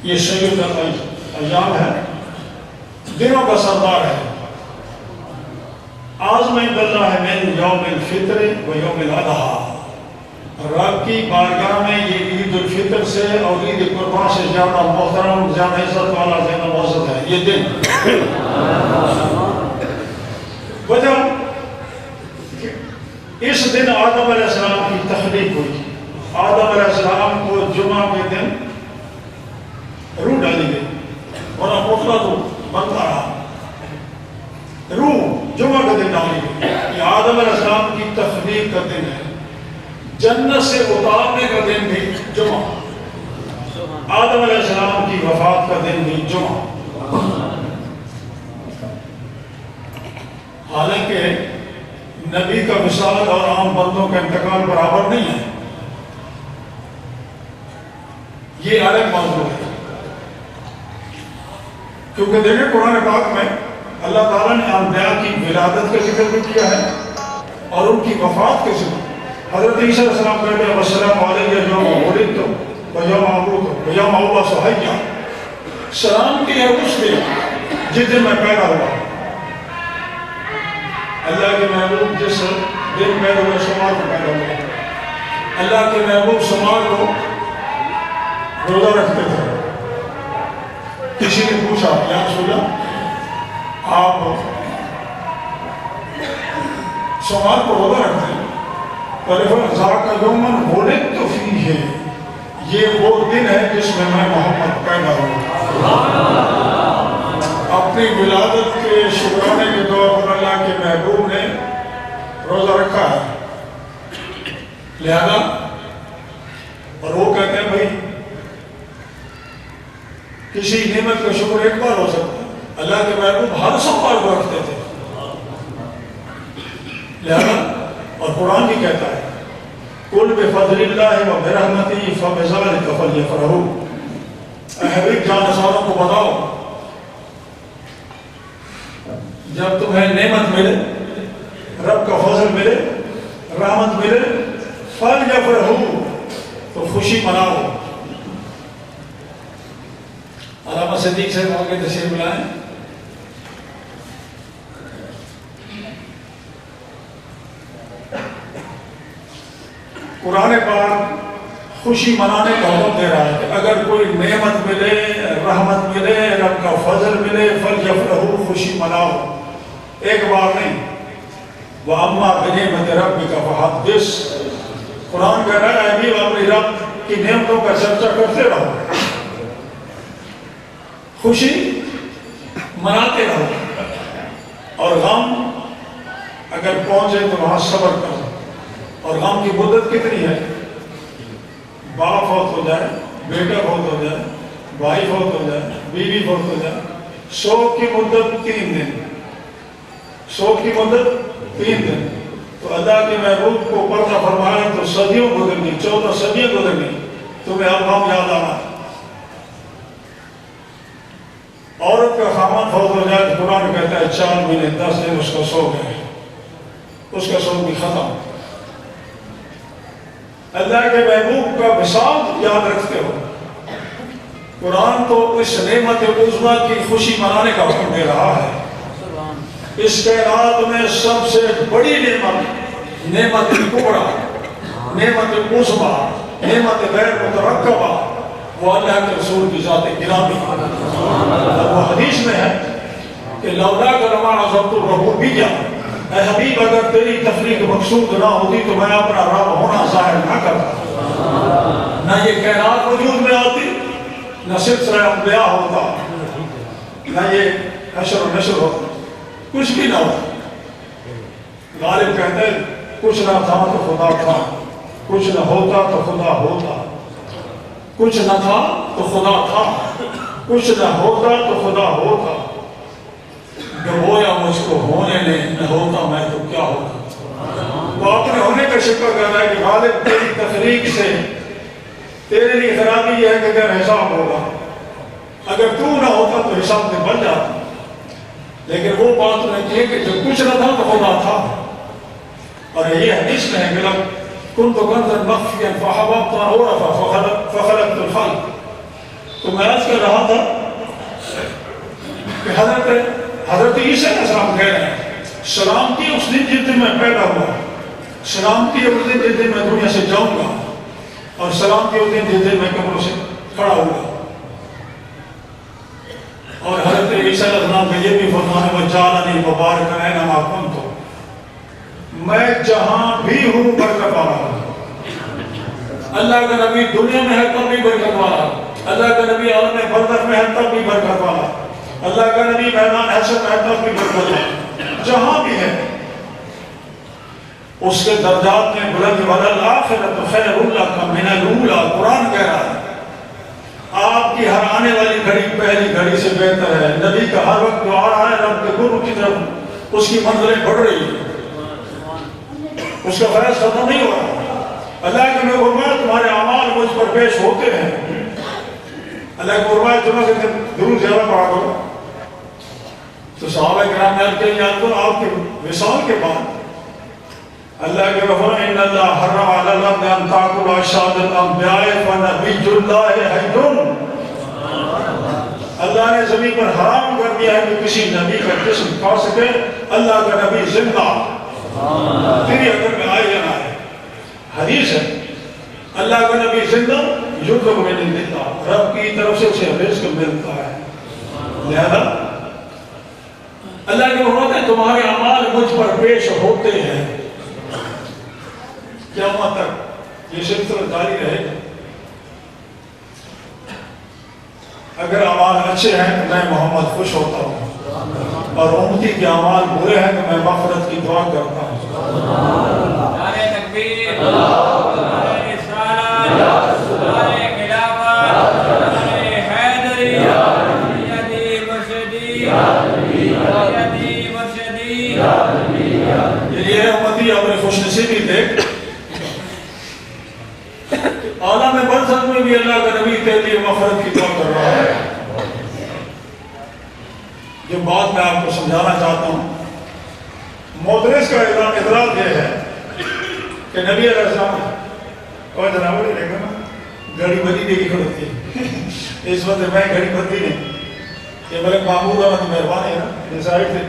یہ سید الایام ہے، دنوں کا سردار ہے۔ آزم عند اللہ من یوم الفطر و یوم الاضحیٰ، رب کی بارگاہ میں یہ عید الفطر سے اور عید قربان سے زیادہ محترم، زیادہ عزت والا، زیادہ معزز ہے یہ دن۔ وجہ اس دن آدم علیہ السلام کی تخلیق ہوئی۔ آدم علیہ السلام کو جمعہ کے دن روح ڈالی گئی، اور پختہ تو بنتا رہا، روح جمعہ کا دن ڈالی گئی۔ یہ آدم علیہ السلام کی تخلیق کا دن ہے۔ جنت سے اتارنے کا دن بھی جمعہ، آدم علیہ السلام کی وفات کا دن بھی جمعہ۔ حالانکہ نبی کا وصال اور عام بندوں کا انتقال برابر نہیں ہے، یہ الگ موضوع ہے۔ کیونکہ دیکھیں قرآن پاک میں اللہ تعالیٰ نے انبیاء کی ولادت کا ذکر بھی کیا ہے اور ان کی وفات کا ذکر۔ حضرت عیسیٰ علیہ السلام کہتے ہیں والسلام علیہ یوم ولدت و یوم اموت و یوم ابعث حیا، سلام کی ہے اس دن جس دن میں پیدا ہوا۔ اللہ کے محبوب جس دن پیدا ہوئے سوموار کو پیدا ہوئے، اللہ کے محبوب سوموار کو روزہ رکھتے تھے۔ کسی نے پوچھا یا رسول اللہ آپ سوموار کو روزہ رکھتے ہیں؟ ذاک یومن ولدت فیہ، یہ وہ دن ہے جس میں محمد پیدا ہوا۔ اپنی ولادت کے شکرانے کے طور پر اللہ کے محبوب نے روزہ رکھا ہے، لہذا اور وہ کہتے ہیں بھائی کسی نعمت کا شکر ایک بار ہو سکتا ہے، اللہ کے محبوب ہر سوموار کو رکھتے تھے، لہذا اور قرآن بھی کہتا ہے قُلْ بِفَضْلِ اللَّهِ وَبِرَحْمَتِهِ فَبِذَلِكَ فَلْيَفْرَحُوا۔ اے حبیب جان نصاروں کو بتاؤ، جب تمہیں نعمت ملے، رب کا فضل ملے، رحمت ملے، فَلْيَفْرَحُوا، تو خوشی مناؤ۔ علامہ صدیق سے موقع تشریف لائیں۔ قرآن پاک خوشی منانے کا حکم دے رہا ہے کہ اگر کوئی نعمت ملے، رحمت ملے، رب کا فضل ملے، فَلْيَفْرَحُوا، خوشی مناؤ، ایک بار نہیں۔ وَأَمَّا بِنِعْمَتِ رَبِّكَ فَحَدِّثْ، قرآن کہہ رہا ہے ابھی اپنی رب کی نعمتوں کا چرچا کرتے رہو، خوشی مناتے رہو، اور غم اگر پہنچے تو وہاں صبر کرو۔ اور غم کی مدت کتنی ہے؟ باپ فوت ہو جائے، بیٹا فوت ہو جائے، بھائی فوت ہو جائے، بیوی فوت ہو جائے، سوگ کی مدت 3 دن، سوگ کی مدت 3 دن۔ تو اللہ کے محبوب کو پردہ فرمایا تو صدیوں گزر گئی، 14 صدیوں گزر گئی، تمہیں اب غم یاد آنا۔ عورت کا خامن فوت ہو جائے تو قرآن کہتا ہے 4 مہینے 10 دن اس کا سوگ ہے، اس کا سوگ بھی ختم۔ اللہ کے محبوب کا وصال یاد رکھتے ہو۔ قرآن تو اس نعمت عظمیٰ کی خوشی منانے کا حکم دے رہا ہے۔ اس کائنات میں سب سے بڑی نعمت، نعمت کبریٰ، نعمت عظمیٰ، نعمت غیر مترکبہ، وہ اللہ کے رسول کی ذات گرامی ہے۔ اور وہ حدیث میں ہے کہ لولا کرما عزت الربوبیہ، اے حبیب اگر تیری تخلیق مقصود نہ ہوتی تو میں اپنا رب ہونا ظاہر نہ کرتا، نہ یہ کائنات وجود میں آتی، نہ سلسلہ انبیاء ہوتا، نہ یہ حشر و نشر ہوتا، کچھ بھی نہ ہوتا۔ غالب کہتے ہیں کچھ نہ تھا تو خدا تھا، کچھ نہ ہوتا تو خدا ہوتا، کچھ نہ تھا تو خدا تھا، کچھ نہ ہوتا تو خدا ہوتا، ڈبویا مجھ کو ہونے نے، نہ ہوتا میں تو کیا ہوتا۔ وہ اپنے ہونے کا شکر کر رہا ہے کہ غالب تیری تخلیق سے تیرے لیے خرابی یہ ہے کہ اگر حساب ہوگا، اگر تو نہ ہوتا تو حساب میں بن جاتا، لیکن وہ بات نہیں ہے کہ جب کچھ نہ تھا تو خدا تھا۔ اور یہ حدیث میں ہے کہ لب کنت کنزا مخفیا فحببت عرفا فخلقت الخلق۔ تو میں عرض کر رہا تھا کہ حضرت عیسیٰ علیہ السلام کہہ رہے ہیں سلامتی اس دن جس دن میں پیدا ہوا، سلامتی اس دن جس دن میں دنیا سے جاؤں گا، اور سلامتی اس دن جس دن میں قبروں سے کھڑا ہوں گا۔ اور حضرت عیسیٰ علیہ السلام کا یہ بھی فرمان ہے وَجَعَلَنِي مُبَارَكًا أَيْنَمَا كُنتُ، میں جہاں بھی ہوں برکت والا ہوں۔ اللہ کا نبی دنیا میں ہے تب بھی برکت والا، اللہ کا نبی عالم برزخ میں ہے تب بھی برکت والا، اللہ کا نبی میدان حشر میں ہے تب بھی برکت والا، جہاں بھی ہے۔ اس کے درجات میں بلند وَلَلْآخِرَةُ خَيْرٌ لَكَ مِنَ الْأُولَىٰ، قرآن کہہ رہا ہے آپ کی ہر آنے والی گھڑی پہلی گھڑی سے بہتر ہے۔ نبی کا ہر وقت جو آ رہا ہے رب کے گرو کی طرف اس کی منزلیں بڑھ رہی ہیں، اس کا فیض ختم نہیں ہو رہا۔ اللہ کے میں فرمایا تمہارے اعمال مجھ پر پیش ہوتے ہیں۔ اللہ کے فرمایا تمہیں سے درود زیادہ پڑھا کرو۔ تو صحابہ کرام نے عرض کیا تو آپ کے وصال کے بعد اللہ کے فرمایا ان اللہ حرم علی الارض ان تاکل اشهاد الانبیاء فنبی اللہ حی۔ اللہ نے زمین پر حرام کر دیا ہے کہ کسی نبی کا جسم کھا سکے، اللہ کا نبی زندہ تیری اندر میں آئے یا نہ آئے۔ حدیث ہے اللہ کا نبی زندہ یطلب من اللہ، رب کی طرف سے اسے رزق ملتا ہے۔ لہذا اللہ کے فرماتے ہیں تمہارے اعمال مجھ پر پیش ہوتے ہیں، قیامت تک یہ سلسلہ جاری رہے گا۔ اگر اعمال اچھے ہیں تو میں محمد خوش ہوتا ہوں، اور امتی کے اعمال برے ہیں تو میں مغفرت کی دعا کرتا ہوں۔ نعرہ تکبیر، نعرہ رسالت، نعرہ خلافت، نعرہ حیدری، یدی مرشدی، یدی مرشدی۔ یہ امتی اپنے خوش نصیبی دیکھ عالم برزخ میں بھی اللہ کا نبی تیرے لیے مغفرت کی دعا کر رہا ہے۔ جو بات میں آپ کو سمجھانا چاہتا ہوں، مدرس کا اعتراض یہ ہے کہ نبی علیہ السلام اور جناب دیکھو نا گھڑی بدی دیکھی کھڑتی ہے، اس وقت میں گھڑی بدی نہیں، یہ ملک محمود احمد مہربانی ہے نا، یہ سائڈ سے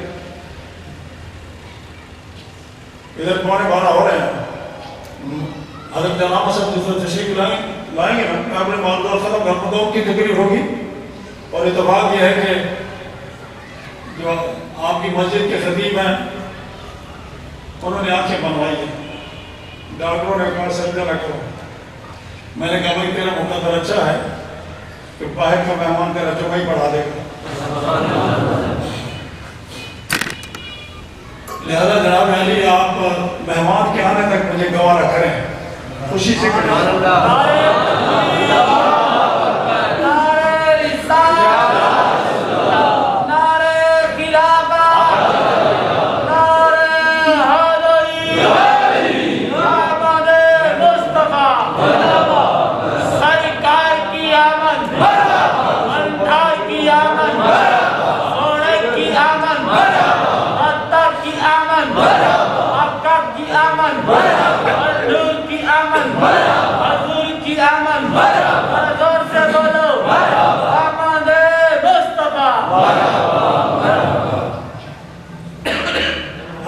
ادھر 11:15 ہو رہے ہیں۔ حضرت علامہ صاحب جس وقت تشریف لائیں گے نا، میں اپنے معلومات ختم کر دوں ان کی تقریر ہوگی، اور اتفاق یہ ہے کہ جو آپ کی مسجد کے خطیب ہیں انہوں نے آنکھیں بنوائی ہیں، ڈاکٹروں نے کہا سجدہ نہ کرو۔ میں نے کہا بھائی تیرا مقدر اچھا ہے کہ باہر کا مہمان تیرا جمعہ ہی پڑھا دے گا۔ لہذا جناب علی آپ مہمان کے آنے تک مجھے گوارا کریں، خوشی سے کریں۔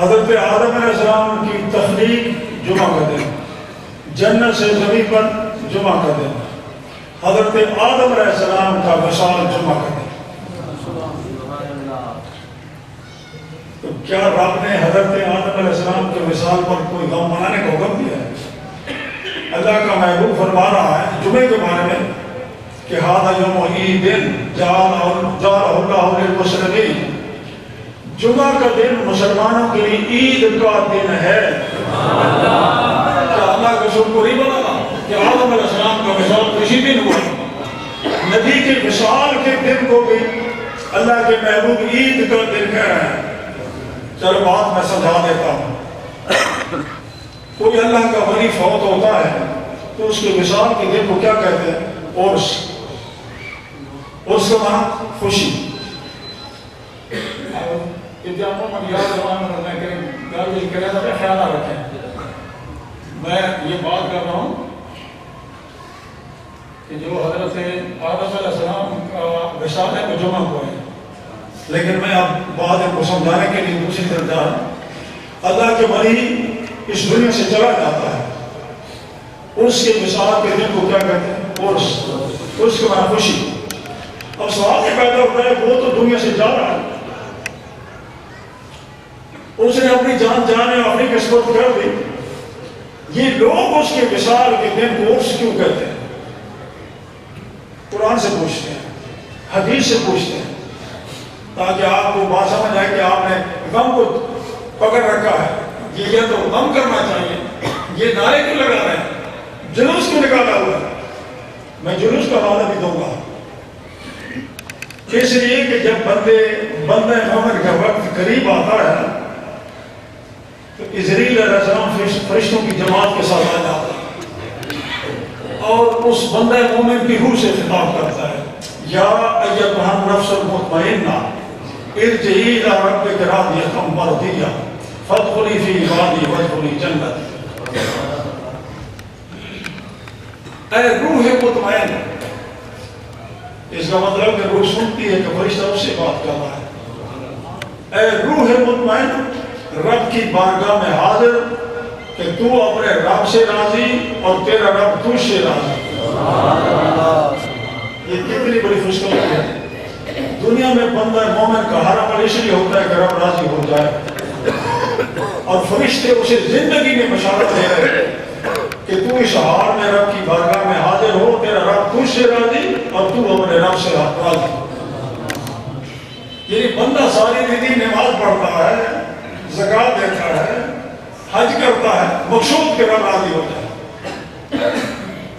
حضرت آدم علیہ السلام کی تخلیق جمعہ کا دن، جنت سے زمین پر جمعہ کا دن، حضرت آدم علیہ السلام کا وصال جمع کریں. تو کیا رب نے حضرت آدم علیہ السلام کے وصال پر کوئی غم منانے کا حکم دیا ہے؟ اللہ کا محبوب فرما رہا ہے جمعے کے بارے میں کہ ھذا یوم عید جعلہ اللہ للمسلمین، جمعہ کا دن مسلمانوں کے لیے عید کا دن ہے. کیا اللہ کا شکر نہیں بنا کہ آدم علیہ السلام کا وصال کسی دن ہوا؟ نبی کے وصال کے دن کو بھی اللہ کے محبوب عید کا دن کہہ رہے ہیں. چلو بات میں سمجھا دیتا ہوں. کوئی اللہ کا ولی فوت ہوتا ہے تو اس کے وصال کے دن کو کیا کہتے ہیں؟ عرس. عرس کا معنی خوشی. خیال رکھیں، میں یہ بات کر رہا ہوں کہ جو حضرت آدم علیہ السلام کا وصال ہے وہ جمعہ کو ہے، لیکن میں اب بات کو سمجھانے کے لیے دوسری طرف جا رہا ہوں. اللہ کے ولی اس دنیا سے چلا جاتا ہے، اس کے وصال کے دن کو کیا کہتے ہیں؟ عرس. اس کے بعد خوشی. اب سوال یہ پیدا ہوتا ہے وہ تو دنیا سے جا رہا ہے، اس نے اپنی جان جانے اپنی قسمت کر دی، یہ لوگ اس کے وصال کے دن کو عرس کیوں کہتے ہیں؟ قرآن سے پوچھتے ہیں، حدیث سے پوچھتے ہیں، تاکہ آپ کو بات سمجھ آئے کہ آپ نے غم کو پکڑ رکھا ہے. یہ تو غم کرنا چاہیے، یہ نعرے کیوں لگا رہے ہیں، جلوس کیوں نکالا ہوا ہے؟ میں جلوس کا حوالہ بھی دوں گا. اس لیے کہ جب بندہ مومن کا وقت قریب آتا ہے تو اسرائیل علیہ السلام فرشتوں کی جماعت کے ساتھ آ جاتا ہے اور اس بندہ مومن کی روح سے خطاب کرتا ہے، یا ایتھا النفس المطمئنہ ارجعی الی ربک راضیۃ مرضیہ فادخلی فی عبادی وادخلی جنتی. اے روح مطمئن، اس کا مطلب کہ روح سنتی ہے کہ فرشتہ اس سے بات کر رہا ہے. اے روح مطمئن، رب کی بارگاہ میں حاضر کہ تو اپنے رب سے راضی اور تیرا رب تجھ سے راضی. یہ کتنی بڑی خوشخبری ہے. دنیا میں بندہ مومن کا ہر عمل اس لیے ہوتا ہے کہ رب راضی ہو جائے، اور فرشتے اسے زندگی میں بشارت دے رہے ہیں کہ تو اس حال میں رب کی بارگاہ میں حاضر ہو، تیرا رب تجھ سے راضی اور تو اپنے رب سے راضی. یعنی بندہ ساری زندگی نماز پڑھتا ہے، زکوٰۃ دیتا ہے، حج کرتا ہے، مقصود کہ رب راضی ہو جائے.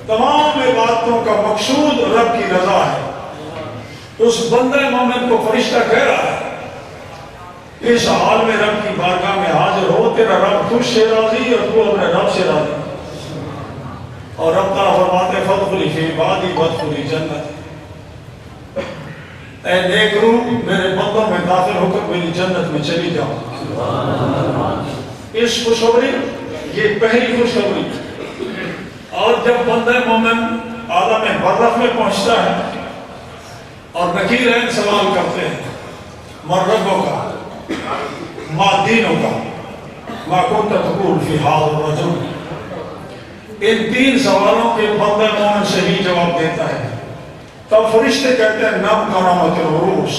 تمام عبادتوں کا مقصود رب کی رضا ہے. اس بندہ مومن کو فرشتہ کہہ رہا ہے اس حال میں رب کی بارگاہ میں حاضر ہو، تیرا رب تجھ سے راضی اور تو اپنے رب سے راضی. اور رب تعالیٰ فرماتے ہیں فادخلی فی عبادی وادخلی جنتی. اے نیک روح میرے بندوں میں داخل ہو کر میری جنت میں چلی جاؤ. اس خوشخبری، یہ پہلی خوشخبری. اور جب بندہ مومن عالم برزخ میں پہنچتا ہے اور نکیرین سوال کرتے ہیں، من ربک کا، ما دینک کا، ما کنت تقول فی ھذا الرجل. ان تین سوالوں کے بندہ مومن صحیح جواب دیتا ہے، تب فرشتے کہتے ہیں نم کرامت العروس.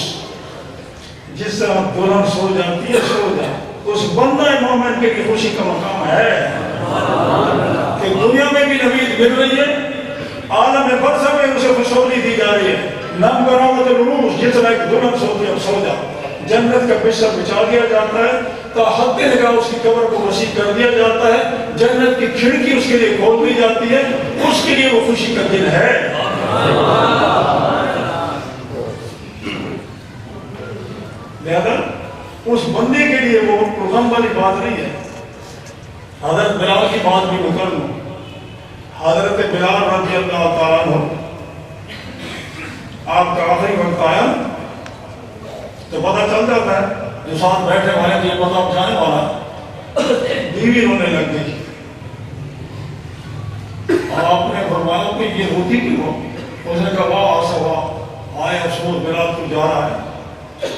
جس طرح دلہن سو جاتی ہے سو جائے. اس بندہ مومن کے لیے خوشی کا مقام ہے کہ دنیا میں بھی نوید مل رہی ہے، عالم برزخ میں اسے خوشخبری دی جا رہی ہے. نم کرامت العروس، جس طرح ایک دلہن سوتی ہے سو جائے، جنت کا بستر بچھا دیا جاتا ہے تو حد نگاہ اس کی قبر کو وسیع کر دیا جاتا ہے، جنت کی کھڑکی اس کے لیے کھول دی جاتی ہے. اس کے لیے وہ خوشی کا دن ہے. لہذا اس بندے کے لیے وہ غم والی بات نہیں ہے. حضرت بلال کی بات بھی میں کر لوں. حضرت بلال رضی اللہ تعالیٰ عنہ، آپ کا آخری وقت آیا تو پتہ چل جاتا ہے جو ساتھ بیٹھے والے تھے مطلب جانے والا، بیوی رونے لگ گئی اور آپ نے فرمایا کہ یہ روتی کیوں؟ اس نے کہا واہ آسوا آئے افسوس بلال تو جا رہا ہے.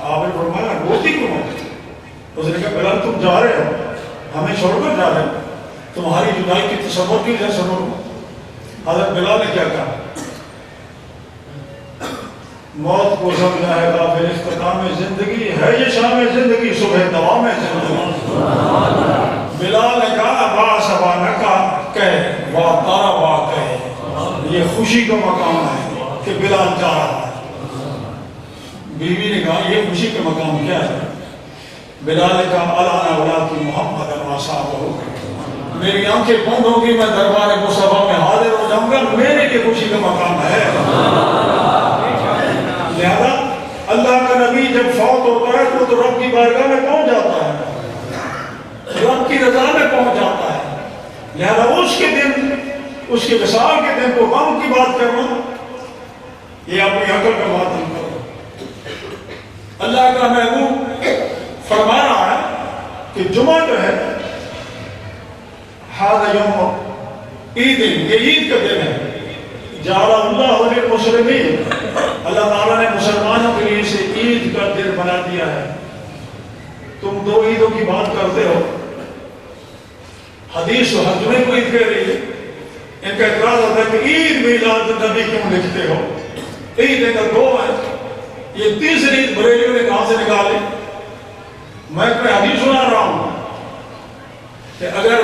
آپ نے فرمایا روتی کیوں؟ اس نے کہا بلال تم جا رہے ہو، ہمیں چھوڑ کر جا رہے ہو، تمہاری جدائی کی تصور کی جیسے سنو. حضرت بلال نے کیا کہا؟ موت کو سمجھائے گا پھر اختتام زندگی ہے یہ شام زندگی صبح دوام زندگی. بلال نے کہا با سبانہ کا کہے وا تارا وا کہے. یہ خوشی کا مقام ہے کہ بلال جا رہا ہے. بیوی نے کہا یہ خوشی کا مقام کیا ہے؟ بلال نے کہا الانا اولاد محمد صاحب، میری آنکھیں بند ہوگی میں دربار مصطفیٰ میں حاضر ہو جاؤں گا، میرے لیے خوشی کا مقام ہے. لہذا اللہ کا نبی جب فوت ہوتا ہے تو رب کی بارگاہ میں پہنچ جاتا ہے، رب کی رضا میں پہنچ جاتا ہے. لہذا اس کے دن، اس کے وصال کے دن کو غم کی بات کرنا یہ اپنی عقل کا بات نہیں کرو. اللہ کا محبوب فرما رہا ہے کہ جمعہ جو ہے ھذا یوم عید، یہ عید کا دن ہے. جعل اللہ للمسلمین، اللہ تعالیٰ نے مسلمانوں کے لیے اسے عید کا دن بنا دیا ہے. تم دو عیدوں کی بات کرتے ہو، حدیث و حجمے کو عید کہہ رہی ہے. ان کا اعتراض ہوتا ہے کہ عید میلاد النبی کیوں لکھتے ہو؟ عید کا دو ہے، یہ تیسری عید بریلیوں نے کہاں سے نکالے؟ میں کوئی حدیث سنا رہا ہوں کہ اگر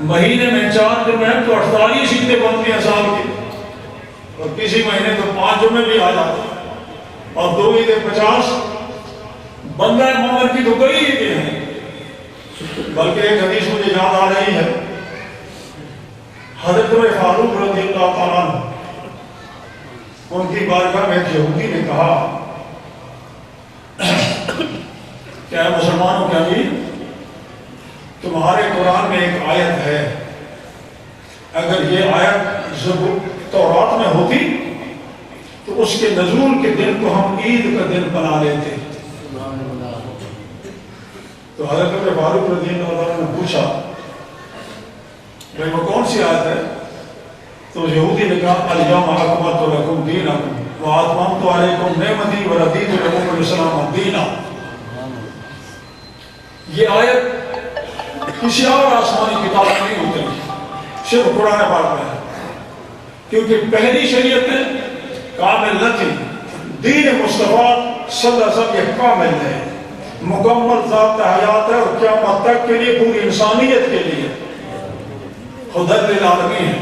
مہینے میں 4 جمعے ہیں تو 48 عیدیں بنتی ہیں سال کی، اور کسی مہینے تو 5 جمعے بھی آ جاتے ہیں، اور 2 عیدیں 50. بندہ مومن کی تو کئی عیدیں ہیں. بلکہ ایک حدیث مجھے یاد آ رہی ہے، حضرت عمر فاروق رضی اللہ تعالیٰ عنہ، ان کی بارگاہ میں ایک یہودی نے کہا کہ اے مسلمانوں کے امیر، تمہارے قرآن میں ایک آیت ہے، اگر یہ آیت زبور تورات میں ہوتی تو اس کے نزول کے دن کو ہم عید کا دن بنا لیتے. تو حضرت عمر فاروق رضی اللہ عنہ نے پوچھا بھائی وہ کون سی آیت ہے؟ تو یہودی نے کہا الیوم اکملت لکم دینکم واتممت علیکم نعمتی ورضیت لکم الاسلام دینا. یہ آیت کسی اور آسمانی کتاب میں نہیں اتری، صرف قرآن پاک میں ہے، کیونکہ پہلی شریعت میں کامل نہ تھی. دین مصطفیٰ صلی اللہ علیہ وسلم یہ کامل ہے، مکمل ذات حیات ہے، اور قیامت تک کے لیے پوری انسانیت کے لیے خدای للعالمین ہے.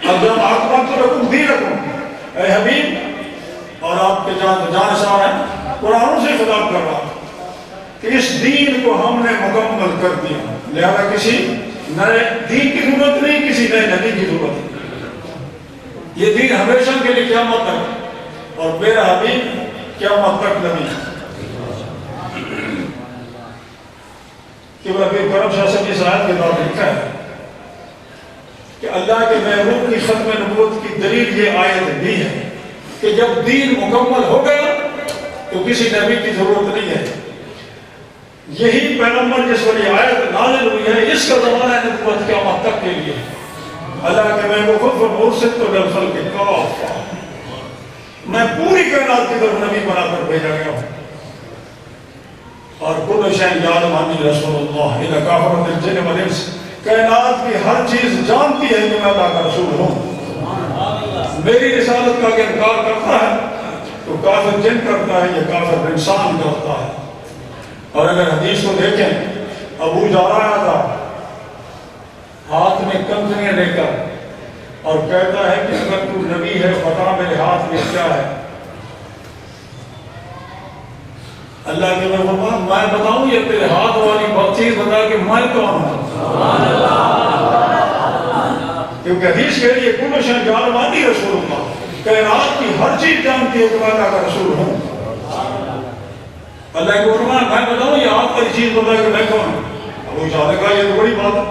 الیوم اکملت لکم دینکم، اے حبیب اور آپ کے جانشار ہیں، قرآن سے خطاب کر رہا کہ اس دین کو ہم نے مکمل کر دیا. لہذا کسی نئے دین کی ضرورت نہیں، کسی نئے نبی کی ضرورت نہیں. یہ دین ہمیشہ کے لیے قیامت تک، اور میرا حبیب قیامت تک نبی. کہ پھر کرم شاہ سے اس آیت کے بعد لکھا ہے کہ اللہ کے محبوب کی ختم نبوت کی دلیل یہ آیت بھی ہے کہ جب دین مکمل ہو گیا تو کسی نبی کی ضرورت نہیں ہے. یہی پیغمبر جس پر یہ آیت نازل ہوئی ہے، اس کا زمانہ نبوت قیامت تک کے لیے. اللہ کے محبوب خود فرمود تو دلفل کے کافہ، میں پوری کائنات کی طرف نبی بنا کر بھیجا گیا ہوں. اور کل شیء یعلم انی رسول اللہ الی کافرۃ الجن والانس، کائنات کی ہر چیز جانتی ہے کہ میں اللہ کا رسول ہوں. میری رسالت کا اگر انکار کرتا ہے تو کافر جن کرتا ہے، یہ کافر انسان کرتا ہے. اور اگر حدیث کو دیکھیں، ابو جا رہا تھا ہاتھ میں کنکریاں لے کر اور کہتا ہے کہ اگر تو نبی ہے بتا میرے ہاتھ میں کیا ہے. اللہ کے محبوب میں بتاؤں یہ تیرے ہاتھ والی چیز بتا کہ میں کون ہوں. کیونکہ حدیث کہہ رہی ہے کل شیء یعلم انی رسول اللہ، کائنات کی ہر چیز جانتی ہے کہ میں اللہ کا رسول ہوں. اللہ کے فرمان میں بتاؤں یہ ہاتھ والی چیز بتا کہ میں کون ہوں. ابو جہل نے کہا یہ تو بڑی بات ہے.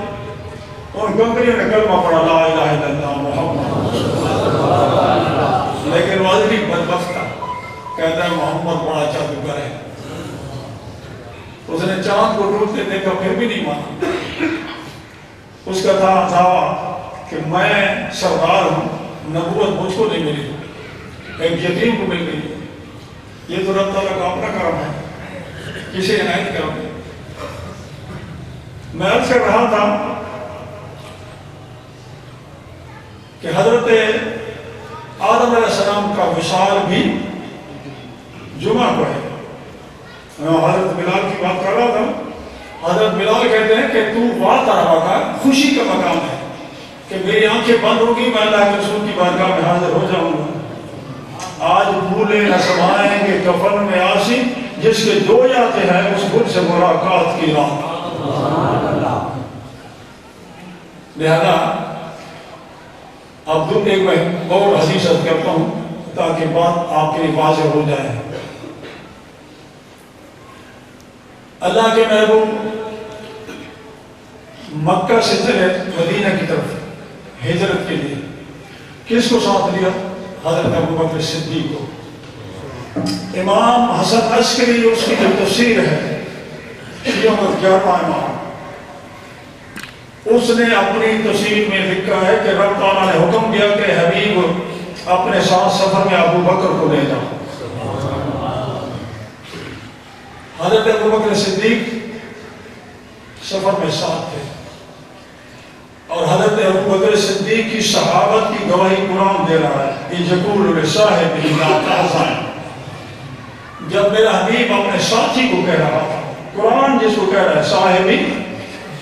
ان کنکریوں نے کلمہ پڑھا لا الہ الا اللہ محمد، لیکن واضح بدبخت تھا، کہتا ہے محمد بڑا جادوگر ہے. اس نے چاند کو ڈوبتے دیکھا پھر بھی نہیں مانا. اس کا تھا دعویٰ کہ میں سردار ہوں، نبوت مجھ کو نہیں ملی، ایک یتیم کو مل گئی. یہ تو رب تعالیٰ کا اپنا کرم ہے، کسی عنایت کرم ہے. میں عرض کر رہا تھا کہ حضرت آدم علیہ السلام کا وصال بھی جمعہ پڑھے. میں حضرت بلال کی بات کر رہا تھا. حضرت بلال کہتے ہیں کہ تو بات آ رہا تھا، خوشی کا مقام ہے کہ میری آنکھیں بند ہوگی، میں اللہ کے رسول کی بارگاہ میں حاضر ہو جاؤں گا. آج بھولے نہ سمائیں گے کفن میں آسی، جس کے دو یادیں ہیں اس گل سے ملاقات کی رات. لہذا اب ایک میں اور حدیث عرض کرتا ہوں تاکہ بات آپ کے لیے واضح ہو جائے. اللہ کے محبوب مکہ سے چلے مدینہ کی طرف ہجرت کے لیے. کس کو ساتھ لیا؟ حضرت ابوبکر صدیق کو. امام حسن عسکری اس کی جو تفسیر ہے شیعہ کا 11واں امام، اس نے اپنی تفسیر میں لکھا ہے کہ رب تعالیٰ نے حکم دیا کہ حبیب اپنے ساتھ سفر میں ابوبکر کو لے جاؤ. حضرت ابوبکر صدیق سفر میں ساتھ تھے اور حضرت ابوبکر صدیق کی صحابت کی گواہی قرآن دے رہا ہے. یقول لصاحبہ لا تحزن، جب میرا حبیب اپنے ساتھی کو کہہ رہا تھا. قرآن جس کو کہہ رہا ہے صاحبی،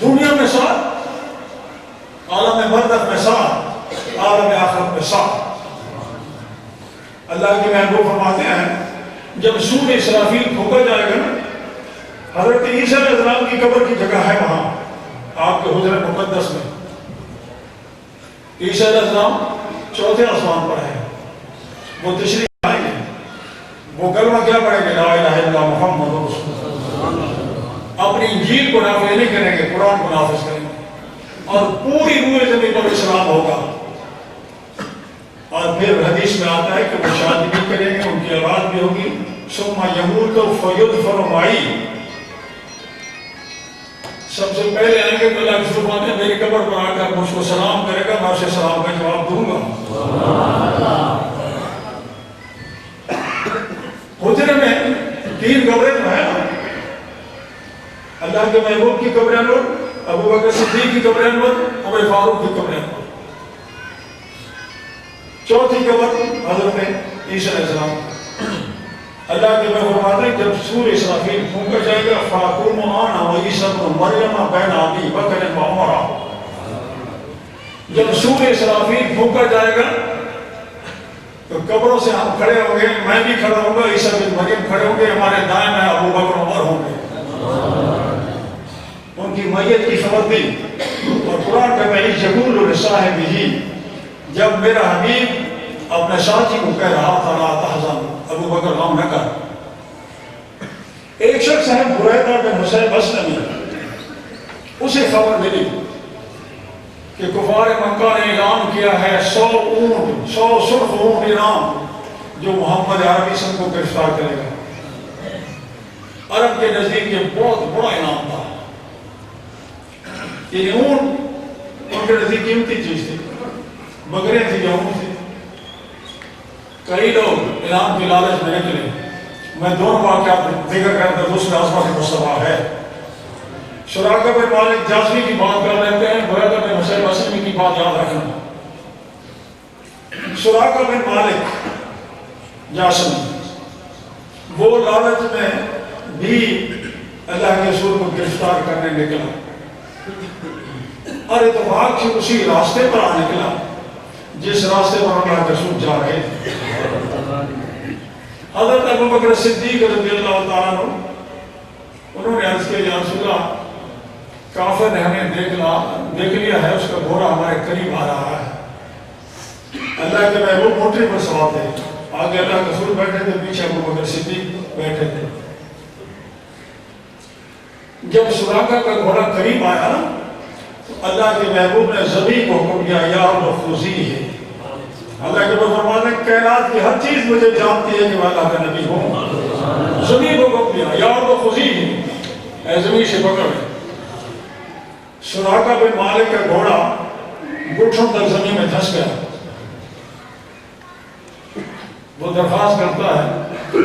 دنیا میں ساتھ، عالم برزخ میں ساتھ، عالم آخرت میں ساتھ. اللہ کے محبوب فرماتے ہیں جب سور اسرافیل پھونکا جائے گا، حضرت عیسیٰ علیہ السلام کی قبر کی جگہ ہے وہاں آپ کے حجر مقدس میں. عیسیٰ علیہ السلام چوتھے آسمان پر ہے، وہ تشریف لائیں گے، وہ کلمہ کیا پڑھیں گے؟ لا الہ الا اللہ محمد رسول اللہ. اپنی انجیل کو نافذ نہیں کریں گے، قرآن کو نافذ کریں گے اور پوری روئے زمین پر اسلام ہوگا. اور پھر حدیث میں آتا ہے کہ وہ شادی بھی کریں گے، ان کی اولاد بھی ہوگی. ثم یموت فیدفن معی، سب سے پہلے آئیں گے تو اللہ کے رسول فرماتے ہیں میری قبر پر آ کر مجھ کو سلام کرے گا، میں اسے سلام کا جواب دوں گا. حجرے میں 3 قبریں تو ہیں، اللہ کے محبوب کی قبر انور، ابوبکر صدیق کی قبر انور، عمر فاروق کی قبر انور. چوتھی قبر حضرت عیسیٰ علیہ السلام. اللہ کے محبوب فرماتے ہیں جب سور اسرافیل پھونکا جائے گا فاقوم انا و عیسیٰ ابن مریم بین ابی بکر و عمر، جب سور اسرافیل پھونکا جائے گا تو قبروں سے ہم کھڑے ہوں گے، میں بھی کھڑا ہوں گا، عیسیٰ بن مریم کھڑے ہوں گے، ہمارے دائیں میں ابوبکر عمر ہوں گے. ان کی میت کی خبر دی. اور قرآن کا میں یقول لصاحبہ، جب میرا حبیب اپنے ساتھی کو کہہ رہا تھا لا تحزن، ابوبکر غم نہ کر. ایک شخص ہے بریدہ بن حصیب اسلمی، اسے خبر ملی کہ کفار مکہ نے اعلان کیا ہے 100 سرخ اونٹ انعام جو محمد عربی سن کو گرفتار کرے گا. عرب کے نزدیک یہ بہت بڑا انعام تھا. یہ اونٹ ان کے نزدیک قیمتی چیز تھی، بکریں تھی یا اونٹ تھی. کئی لوگ انعام کی لالچ میں نکلے. میں دونوں واقعات ذکر کرتا دوسرے آسمان سے مصطفیٰ ہے. سراقہ بن مالک جاسمی کی بات کر لیتے ہیں، بریدہ بن حصیب اسلمی کی بات یاد رکھنا. سراقہ بن مالک جاسمی وہ لالچ میں بھی اللہ کے رسول کو گرفتار کرنے نکلا اور اتفاق سے اسی راستے پر آ نکلا جس راستے پر اللہ کے رسول جا رہے تھے. حضرت ابوبکر صدیق رضی اللہ تعالیٰ عنہ انہوں نے عرض کیا یا رسول اللہ، کافر نے ہمیں دیکھ لیا ہے، اس کا گھوڑا ہمارے قریب آ رہا ہے. اللہ کے محبوب موٹری پر سوار تھے، آگے اللہ کے رسول بیٹھے تھے، پیچھے ابوبکر صدیق بیٹھے تھے. جب سراقہ کا گھوڑا قریب آیا تو اللہ کے محبوب نے زبی کو حکم دیا یا خذی ہے. اللہ کے محبوب فرماتے ہیں کائنات کی ہر چیز مجھے جانتی ہے کہ میں اللہ کا نبی ہوں. زمین کو حکم دیا یا خذی ہے، اے زمین سے پکڑ. سراقہ بن مالک کا گھوڑا گھٹنوں تک زمین میں دھس گیا. وہ درخواست کرتا ہے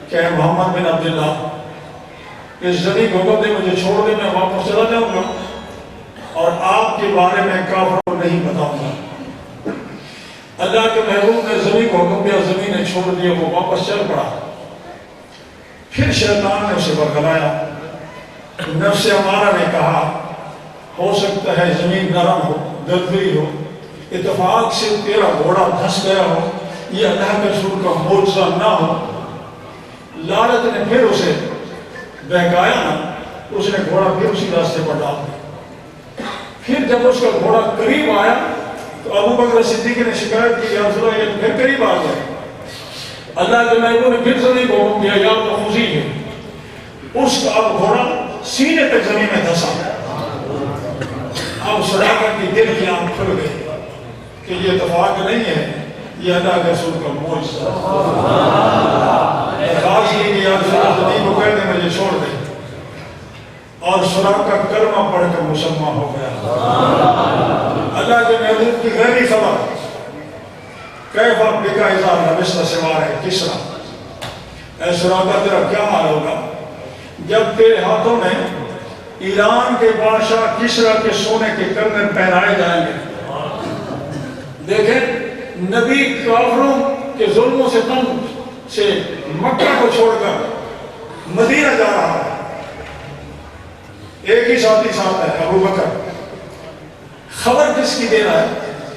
کہ اے محمد بن عبداللہ، اس زمین کو حکم دے مجھے چھوڑ دے، میں واپس چلا جاؤں گا اور آپ کے بارے میں کافروں کو نہیں بتاؤں گا. اللہ کے محبوب نے زمین کو حکم دیا، زمین نے چھوڑ دیا، وہ واپس چل پڑا. پھر شیطان نے اسے برگلایا. نفس امارہ نے کہا ہو سکتا ہے زمین نرم ہو، دلدلی ہو، اتفاق سے تیرا گھوڑا دھس گیا ہو، یہ اللہ کے رسول کا معجزہ نہ ہو. لالچ نے پھر اسے بہکایا نا، اس نے گھوڑا پھر اسی راستے پر ڈال دیا. پھر جب اس کا گھوڑا قریب آیا تو ابو بکر صدیق نے شکایت کی، یا رسول اللہ یہ پھر قریب آ گیا. اللہ کے محبوب نے پھر زمین کو حکم دیا، یا تو خوشی ہے. اس کا اب گھوڑا سینے تک زمین میں دھسا. اب سراقہ کی دل کی آنکھ کھل گئی کہ یہ اتفاق نہیں ہے، یہ اللہ کے رسول کا معجزہ. خاص یہ کہ یا رسول اللہ زمین کو کہہ دیں مجھے چھوڑ دیں. اور سراقہ کلمہ پڑھ کر مسلمان ہو گیا. اللہ کے محبوب کی غیبی خبر کیف بکا اذا لبست سوار ہے کسرا. اے سراقہ تیرا کیا حال ہوگا جب تیرے ہاتھوں میں ایران کے بادشاہ کسرا کے سونے کے کنگن پہنائے جائیں گے. دیکھیں نبی کافروں کے ظلموں سے تنگ سے مکہ کو چھوڑ کر مدینہ جا رہا ہے. ایک ہی ساتھی ساتھ ہے ابو بکر. خبر کس کی دے رہا ہے؟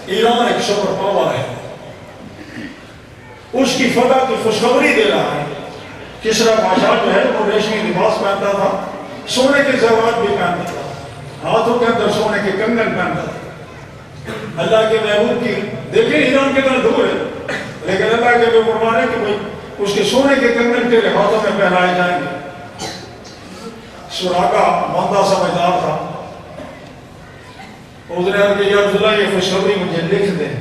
ایران ایک سپر پاور ہے، اس کی فتح کی خوشخبری دے رہا ہے. کسرا بادشاہ جو ہے وہ ریشمی لباس پہنتا تھا، سونے کے زیورات بھی پہنتا تھا، ہاتھوں کے اندر سونے کے کنگن پہنتا تھا. اللہ کے محبوب کی دیکھیں ایران کے اندر دور ہے، لیکن اللہ کے محبوب فرمانے کہ بھائی اس کے سونے کے کنگن تیرے ہاتھوں میں پہنائے جائیں گے. سراقہ بندہ سمجھدار تھا. اس نے کہا کہ یا رسول اللہ یہ خوشخبری مجھے لکھ دیں.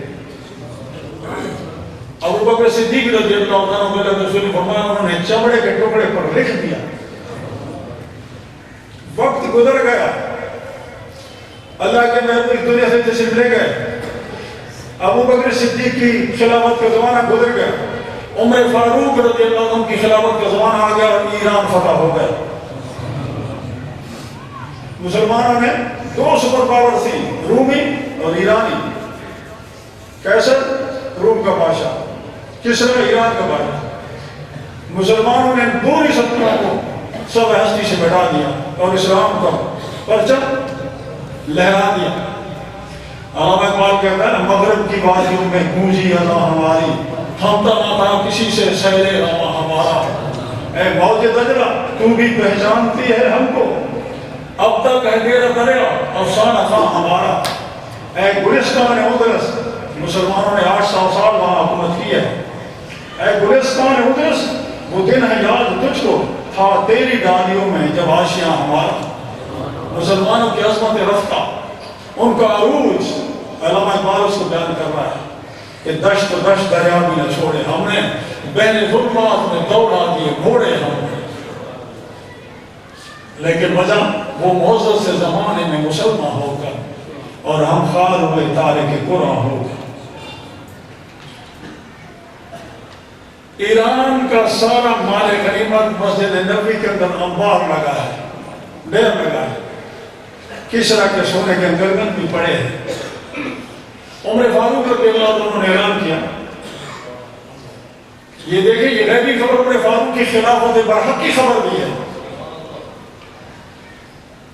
ابو بکر صدیق رضی اللہ عنہ کے رسول نے فرمایا انہوں نے چمڑے کے ٹکڑے پر لکھ دیا. وقت گزر گیا، اللہ کے محبوب اس دنیا سے تشریف لے گئے. ابو بکر صدیق کی خلافت کا زمانہ گزر گیا. عمر فاروق رضی اللہ عنہ کی خلافت کا زمانہ آ گیا اور ایران فتح ہو گیا. مسلمانوں نے دو سپر پاور تھی، رومی اور ایرانی. کیسر روم کا بادشاہ، کسرا ایران کا بادشاہ. مسلمانوں نے دوری سطحوں کو سب ہستی سے بٹھا دیا اور اسلام کا پرچم لہرا دیا. علامہ اقبال کہتا ہے مغرب کی وادیوں میں گونجی اذاں ہماری، تھمتا نہ تھا کسی سے سیل رواں ہمارا. اے موج دجلہ تو بھی پہچانتی ہے ہم کو، اب تک ہے تیرا دریا افسانہ تھا ہمارا. اے گلستان ادرس، مسلمانوں نے 800 سال وہاں حکومت کی ہے. اے گلستان ادرس، وہ دن ہے یاد تجھ کو تھا تیری ڈالیوں میں جب آشیاں ہمارا. مسلمانوں کی عظمت رفتہ، ان کا عروج علامہ اقبال اس کو بیان کر رہا ہے کہ دشت دشت دریا بھی نہ چھوڑے، ہم نے بین ظلمات میں دوڑا دیے گھوڑے ہم نے. لیکن وجہ وہ معزز سے زمانے میں مسلمان ہو کر اور ہم خال ہوئے تارک قرآن ہو کر. ایران کا سارا مال غنیمت مسجد نبوی کے اندر انبار لگا ہے، ڈیر لگا ہے. کسرا کے سونے کے گردن بھی پڑے ہیں. عمر فاروق رضی اللہ عنہ نے اعلان کیا، یہ دیکھیں یہ غیبی خبر عمر فاروق کی خلافت برحق کی خبر بھی ہے.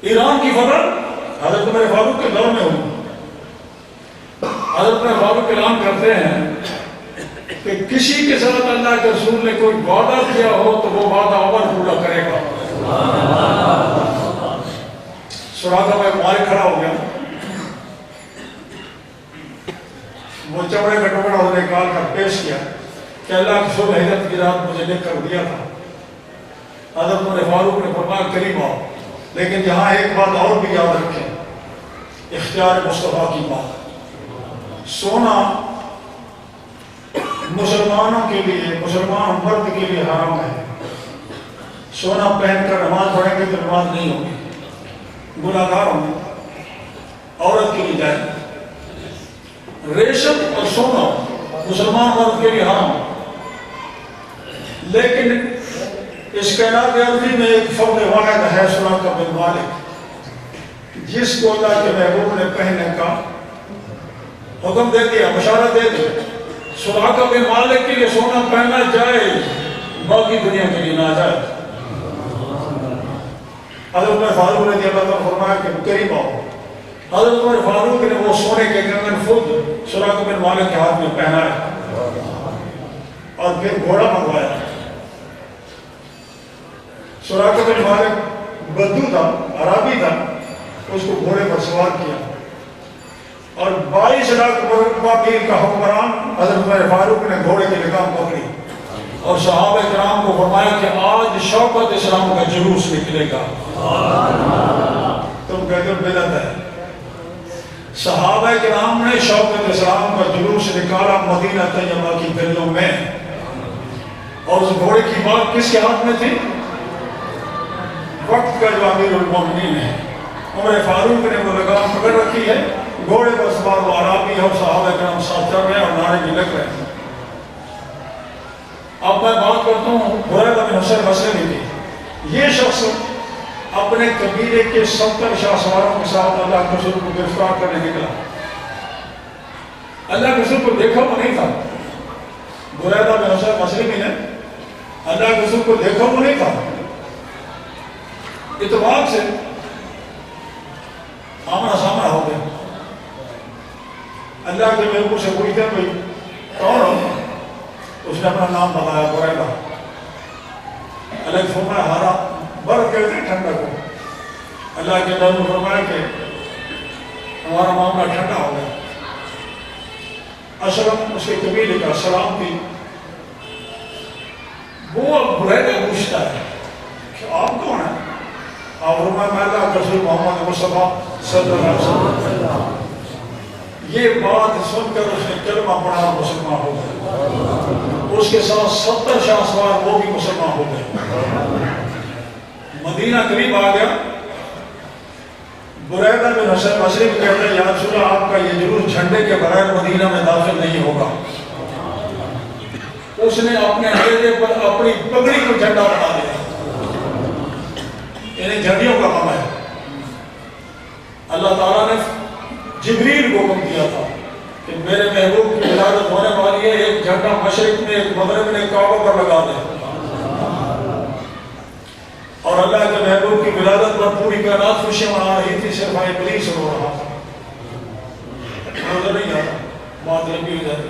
ایران کی خبر حضرت عمر فاروق کے دور میں ہوئی. حضرت عمر فاروق اعلان کرتے ہیں کہ کسی کے ساتھ اللہ کے رسول نے کوئی وعدہ کیا ہو تو وہ وعدہ عمر پورا کرے گا. سراقہ میں مالک کھڑا ہو گیا، وہ چمڑے کا ٹکڑا انہوں نے نکال کر پیش کیا کہ اللہ کی صلح ہجرت کی رات مجھے لکھ کر دیا تھا. حضرت عمر فاروق نے فرمایا قریب آؤ، لیکن یہاں ایک بات اور بھی یاد رکھیں، اختیار مصطفیٰ کی بات. سونا مسلمانوں کے لیے، مسلمان مرد کے لیے حرام ہے. سونا پہن کر نماز پڑھیں گے تو نماز نہیں ہوگی، گناہ گار ہوں گے. عورت کے لیے جائے. ریشم اور سونا مسلمان مرد کے لیے حرام. لیکن اس کائنات ارضی میں ایک فرد واحد ہے سراقہ بن مالک، جس کو اللہ کے محبوب نے پہننے کا حکم دے دیا، بشارت دے دی. سراقہ بن مالک کے لیے سونا پہننا جائز، باقی دنیا کے لیے ناجائز. حضرت عمر فاروق رضی اللہ عنہ فرمایا کہ قریب آؤ. حضرت عمر فاروق نے وہ سونے کے کنگن خود سراقہ بن مالک کے ہاتھ میں پہنائے اور پھر گھوڑا منگوایا. سراقہ بن مالک بدو تھا، عربی تھا، اس کو گھوڑے پر سوار کیا اور 22 لاکھ بابیل کا حکمران حضرت عمر فاروق نے گھوڑے کی لگام پکڑی اور صحابہ کرام کو فرمایا کہ آج شوکت اسلام کا جلوس نکلے گا. تم کہتے ہو بدعت ہے. صحابہ کرام نے شوکت اسلام کا جلوس نکالا مدینہ طیبہ کی گلیوں میں. اور اس گھوڑے کی بات کس کے ہاتھ میں تھی؟ وقت کا جو امیر المومنین ہے عمر فاروق نے وہ لگام پکڑ رکھی ہے. گھوڑے پر سوار وہ عربی اور صحابہ کرام ساتھ چل رہے ہیں اور نعرے بھی لگ رہے ہیں. اب میں بات کرتا ہوں بریدہ بن حسین مسلمی کی. یہ شخص اپنے قبیلے کے 70 شاہ سواروں کے ساتھ اللہ کے رسول کو گرفتار کرنے نکلا. اللہ کے رسول کو دیکھا وہ نہیں تھا. بریدہ بن حسین مسلمی نے اللہ کے رسول کو دیکھا وہ نہیں تھا. اتفاق سے آمنا سامنا ہو گیا. اللہ کے محبوب سے پوچھتے ہیں بھائی کون ہو؟ اس نے اپنا نام بتایا بریدہ. اللہ کے فرمایا ہارا برف کہتے ہیں ٹھنڈا کو. اللہ کے محبوب فرمایا کہ ہمارا معاملہ ٹھنڈا ہو گیا. اسلم اس کے قبیلے کا سلام تھی. وہ بریدہ پوچھتا ہے کہ آپ کون ہیں؟ آپ فرمایا میں اللہ کے رسول محمد مصطفیٰ صلی اللہ علیہ وسلم. یہ بات سن کر اس نے کلمہ پڑھا اور مسلمان ہو گئے. اس کے ساتھ 70 شاہ سوار وہ بھی مسلمان ہو گئے. مدینہ قریب آ گیا. بریدہ بن حسین مسلم کہتے ہیں یا رسول اللہ آپ کا یہ جلوس جھنڈے کے بغیر مدینہ میں داخل نہیں ہوگا. اس نے اپنے نیزے پر اپنی پگڑی کو جھنڈا بنا دیا. انہیں جھنڈیوں کا کام ہے. اللہ تعالیٰ نے جبریل کو حکم دیا تھا کہ میرے محبوب کی ولادت ہونے والی ہے، ایک جھنڈا مشرق میں ایک مغرب میں کعبہ پر لگا دے. اور اللہ کے محبوب کی ولادت پر پوری کائنات خوشیاں منا رہی تھی، صرف ابلیس رو رہا تھا. نظر نہیں آتا، بات لمبی ہو جاتی.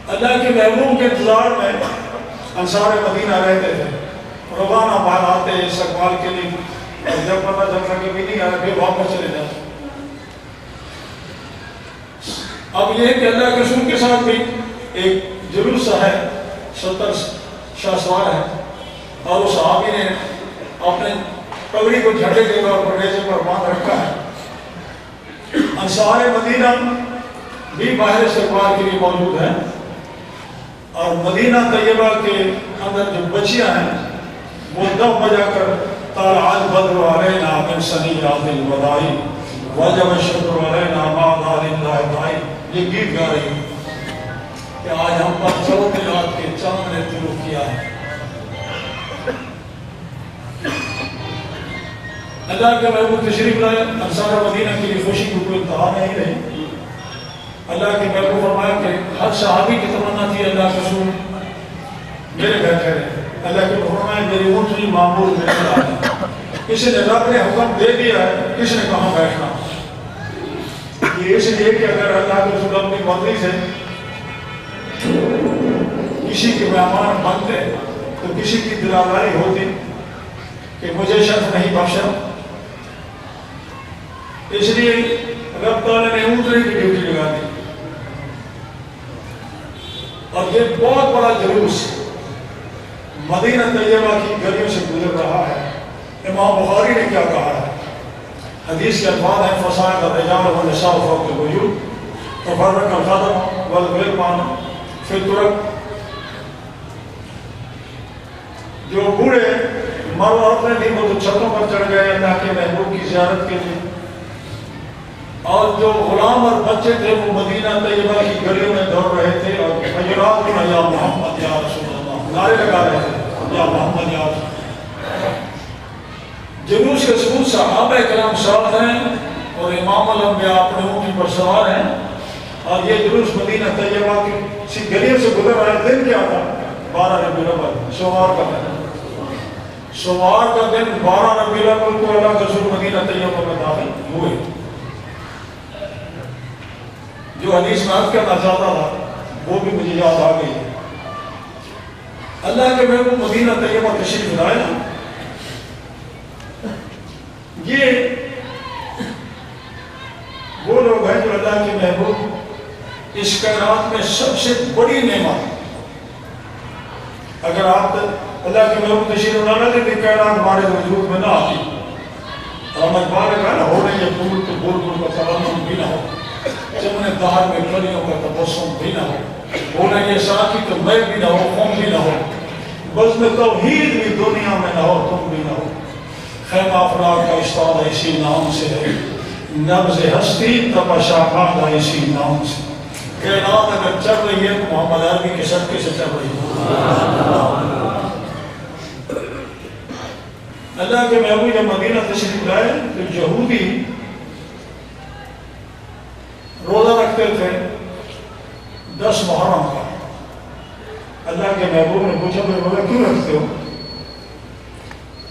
اللہ کے محبوب کے انتظار میں انصار مدینہ رہتے تھے. روزانہ باہر آتے استقبال کے لیے، اور جب پتہ چلتا کہ بھی نہیں آ رہے پھر واپس چلے جاتے. اب یہ ہے کہ اللہ کے رسول کے ساتھ بھی ایک جلوس ہے، 70 شاہ سوار ہے اور اس صحابی نے اپنے پگڑی کو جھنڈے کے طور پر نیزے پر باندھ رکھا ہے. انصار مدینہ بھی باہر استقبال کے لیے موجود ہے اور مدینہ طیبہ کے اندر جو بچیاں ہیں وہ دف بجا کر طلعت بدر علینا من ثنیات الوداع وجب الشکر علینا ما دار اللہ داعی، یہ گیت گا رہی ہے کہ آج ہم پر چودہ رات کے چاند نے طلوع کیا ہے. اللہ کے محبوب تشریف لائے. انصار مدینہ کے لیے خوشی کی کوئی انتہا نہیں رہی. اللہ کے محبوب فرمایا کہ ہر صحابی کی تمنا تھی اللہ کے رسول میرے گھر ٹھہرے. اللہ کے فرمایا میری اونٹنی معمول میرے گھر ہے. کسی نے رب نے حکم دے دیا ہے، کسی نے کہاں بیٹھنا. یہ اس لیے کہ اگر اللہ کے رسول اپنی مرضی سے کسی کے مہمان بنتے تو کسی کی دلالاری ہوتی کہ مجھے شرف نہیں بخشا. اس لیے رب تعالیٰ نے اونٹنی کی ڈیوٹی لگا دی. اور یہ بہت بڑا جلوس مدینہ طیبہ کی گلیوں سے گزر رہا ہے. امام بخاری نے کیا کہا ہے؟ حدیث کے الفاظ ہیں فصاعد الرجال والنساء فوق البیوت تفرق الخدم والغلمان فی الطرق. جو بوڑھے مرد عورتیں تھیں وہ تو چھتوں پر چڑھ گئے اللہ کے محبوب کی زیارت کے لیے، اور جو غلام اور بچے تھے وہ مدینہ طیبہ کی گلیوں میں دوڑ رہے تھے اور حجرات یا محمد یا رسول اللہ نعرے لگا رہے تھے یا محمد یا رسول اللہ. جلوس کے ثبوت صحابہ کرام ساتھ ہیں اور امام الانبیاء اپنے اونٹنی پر سوار ہیں اور یہ جلوس مدینہ طیبہ کی گلیوں سے گزر رہا ہے. دن کیا تھا؟ 12 ربیع الاول سوموار کا ہے. سوار کا دن 12 ربیع الاول کو اللہ کے رسول مدینہ طیبہ میں داخل ہوئے. جو حدیث میں عرض کرنا چاہتا تھا وہ بھی مجھے یاد آ گئی. اللہ کے محبوب مدینہ طیبہ تشریف لائے نا, یہ وہ لوگ ہیں جو اللہ کے محبوب اس کائنات میں سب سے بڑی نعمت. اگر آپ اللہ کے محبوب تشریف نہ لاتے تو کائنات ہمارے وجود میں نہ آتی. اور ہم اقبال نے کہا نا, ہو رہی ہے پھول تو بول بول کا ترنم بھی نہ ہو, چمن دار میں کلیوں کا تبسم بھی نہ ہو رہی ہے ساقی تو میں بھی نہ ہو, قوم بھی نہ ہو, بزم توحید بھی دنیا میں نہ ہو, تم بھی نہ ہو. خیمہ افراد کا استاد اسی نام سے ہے, نبض ہستی تپشاقات اسی نام سے. کائنات اگر چل رہی ہے تو محمد عربی کے صدقے سے چل رہی ہے. اللہ کے محبوب جب مدینہ تشریف لائے تو یہودی روزہ رکھتے تھے 10 محرم کا. اللہ کے محبوب نے پوچھا بھائی روزہ کیوں رکھتے ہو؟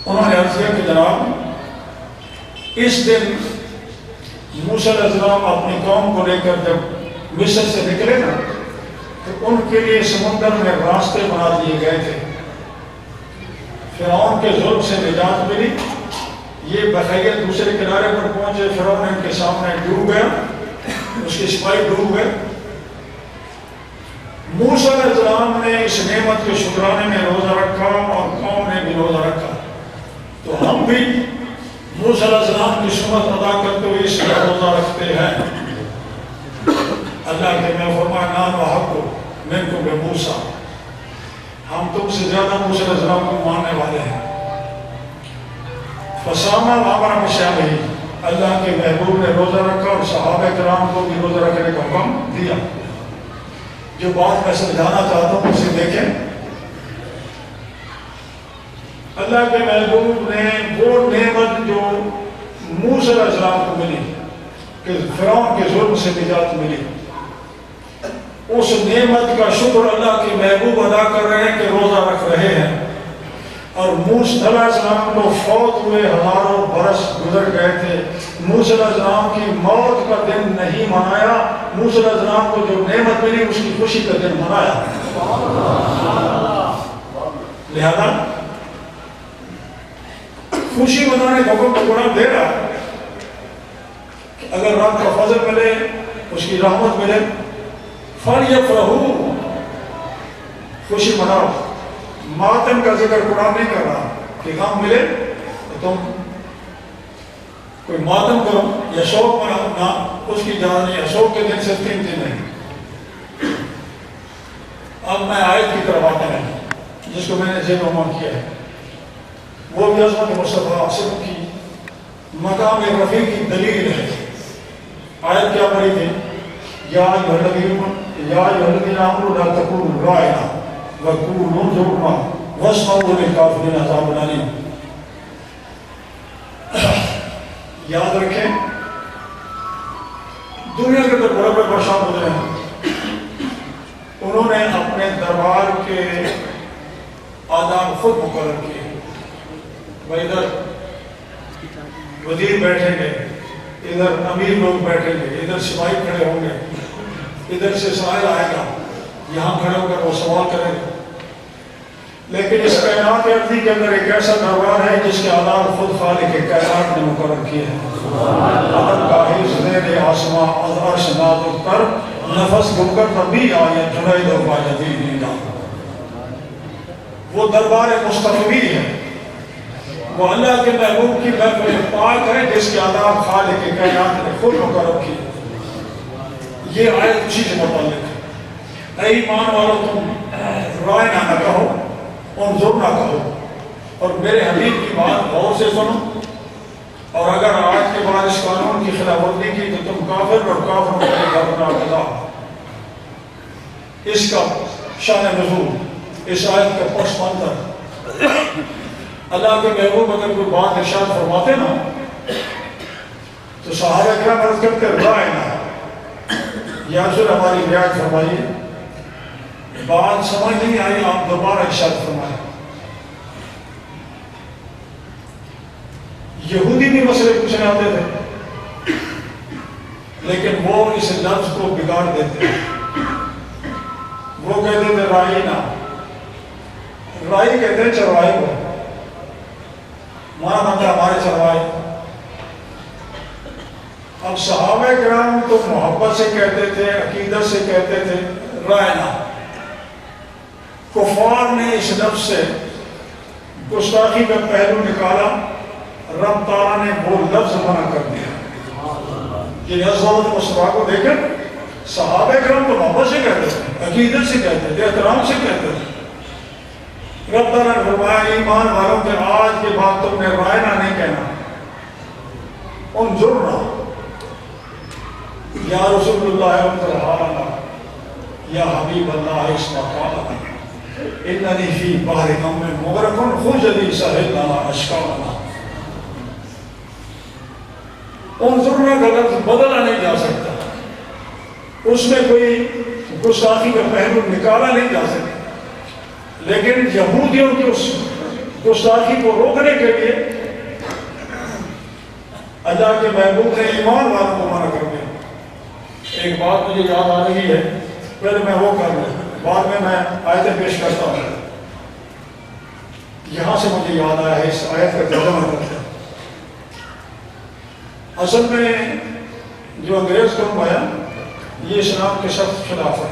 انہوں نے عرض کیا کہ جناب اس دن موسیٰ علیہ السلام اپنی قوم کو لے کر جب مصر سے نکلے نا تو ان کے لیے سمندر میں راستے بنا دیے گئے تھے. فرعون کے ظلم سے نجات ملی, یہ بخیت دوسرے کنارے پر پہنچے, فرعون ان کے سامنے ڈوب گیا, اس کے سپاہی ڈوب گئے. موسیٰ علیہ السلام نے اس نعمت کے شکرانے میں روزہ رکھا اور قوم نے بھی روزہ رکھا. تو ہم بھی موسیٰ علیہ السلام کی سنت ادا کرتے ہوئے اس کا روزہ رکھتے ہیں. اللہ کے میں فرمایا نان و حق منکم بموسیٰ, ہم تم سے زیادہ موسیٰ علیہ السلام کو ماننے والے ہیں. فسامہ وامر بشامہ, اللہ کے محبوب نے روزہ رکھا اور صحابہ کرام کو بھی روزہ رکھنے کا حکم دیا. جو بات میں سمجھانا چاہتا ہوں اسے دیکھیں. اللہ کے محبوب نے وہ نعمت جو موسیٰ علیہ السلام کو ملی کہ فرعون کے ظلم سے نجات ملی, اس نعمت کا شکر اللہ کے محبوب ادا کر رہے ہیں کہ روزہ رکھ رہے ہیں. اور موسیٰ علیہ السلام کو فوت ہوئے ہزاروں برس گزر گئے تھے, موسیٰ علیہ السلام کی موت کا دن نہیں منایا, موسیٰ علیہ السلام کو جو نعمت ملی اس کی خوشی کا دن منایا. لہذا خوشی منانے کا حکم قرآن دے رہا ہے. اگر رب کا فضل ملے, اس کی رحمت ملے, فَلْيَفْرَحُوا, خوشی مناؤ. ماتم کا ذکر قرآن نہیں کر رہا کہ غم ملے تو تم کوئی ماتم کرو یا شوق مناؤ, نہ, اس کی جان نہیں ہے. شوق کے دن سے 3 دن نہیں. اب میں آیت کی طرف آتا ہے جس کو میں نے ذہن عمان کیا ہے, وہ بھی عظمت مصطفیٰ صرف کی مقام رفیع کی دلیل ہے. آیت کیا پڑھی تھی؟ یا الذین آمنوا لا تکونوا رائنا وقولوا انظرنا واسمعوا للکافرین عذاب الیم. یاد رکھیں دنیا کے اندر بڑے بڑے بادشاہ گزرے ہیں, انہوں نے اپنے دربار کے آداب خود مقرر کیے. ادھر وزیر بیٹھیں گے, ادھر امیر لوگ بیٹھیں گے, ادھر سپاہی کھڑے ہوں گے, ادھر سے سائل آئے گا, یہاں کھڑے ہو کر وہ سوال کریں گے. لیکن اس کائنات ارضی کے اندر ایک ایسا دربار ہے جس کے آداب خود خالق کائنات نے مقرر کیے ہیں. عدد کا حفظ زیر آسماں از عرش نازک پر نفس گم کر تبھی آئے جنید و باجدی نیلا. وہ دربار مصطفی ہے, وہ اللہ کے محبوب کی محفل پاک ہے جس کے آداب خالق کائنات نے خود مقرر کیے. یہ آیت اسی سے متعلق ہے. اے ایمان والو تم رائنا نہ کہو, انظر نہ کہو, اور میرے حبیب کی بات غور سے سنو, اور اگر آج کے بعد اس قانون کی خلاف ورزی کی تو تم کافر اور کافر کے گھر بنا. اس کا شان نزول, اس آیت کا پس منظر, اللہ کے محبوب اگر کوئی بات ارشاد فرماتے نا تو صحابہ کرام عرض کرتے رائنا, یا رسول ہماری رعایت فرمائیے, بات سمجھ نہیں آئی آپ دوبارہ ارشاد فرمائیں. یہودی بھی مسئلے پوچھنے آتے تھے، لیکن وہ اس لفظ کو بگاڑ دیتے ہیں۔ وہ کہتے تھے رائی نا، رائی کہتے ہیں چروائی کو، مانا بنتا ہمارے چروائی۔ اب صحابہ کرام تو محبت سے کہتے تھے، عقیدت سے کہتے تھے رائنا۔ کفار نے اس لفظ سے گستاخی کا پہلو نکالا، رب تعالیٰ نے وہ لفظ منع کر دیا۔ یہ عظمت مصطفیٰ کو دیکھ کر صحابہ کرام تو محبت سے کہتے تھے، عقیدت سے کہتے تھے، احترام سے کہتے تھے۔ رب تعالیٰ نے فرمایا ایمان والوں کے آج کے بعد تم نے رائنا نہیں کہنا، انظرنا یا رسول اللہ انظر حالنا یا حبیب اللہ اسمع قالنا اننی فی بحر غم مغرق خذلی سہل لنا اشکالنا۔ انظرنا کا لفظ بدلا نہیں جا سکتا، اس میں کوئی گستاخی کا پہلو نکالا نہیں جا سکتا، لیکن یہودیوں کی اس گستاخی کو روکنے کے لیے اللہ کے محبوب نے ایمان والوں کو منع کر دیا۔ ایک بات مجھے یاد آ رہی ہے، پہلے میں وہ کر لوں، بعد میں آیتیں پیش کرتا ہوں۔ یہاں سے مجھے یاد آیا ہے اس آیت کا ترجمہ کرتے ہیں۔ اصل میں جو انگریز قوم آیا یہ اسلام کے سخت خلاف ہے،